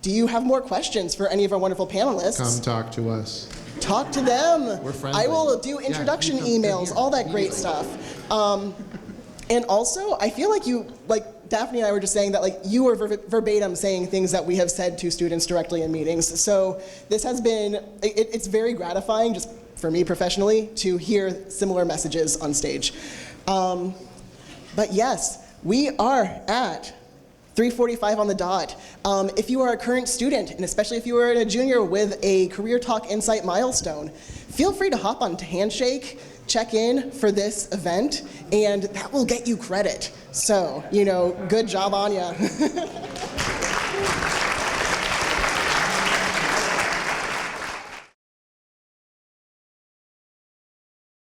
do you have more questions for any of our wonderful panelists? Come talk to us. Talk to them. We're friendly. I will do introduction emails, all that great stuff. And also, I feel like you, Daphne and I were just saying that you were verbatim saying things that we have said to students directly in meetings. So this has been, it's very gratifying, just for me professionally, to hear similar messages on stage. But yes, we are at 3:45 on the dot. If you are a current student, and especially if you are a junior with a Career Talk Insight milestone, feel free to hop on Handshake, check in for this event, and that will get you credit. So, good job on ya.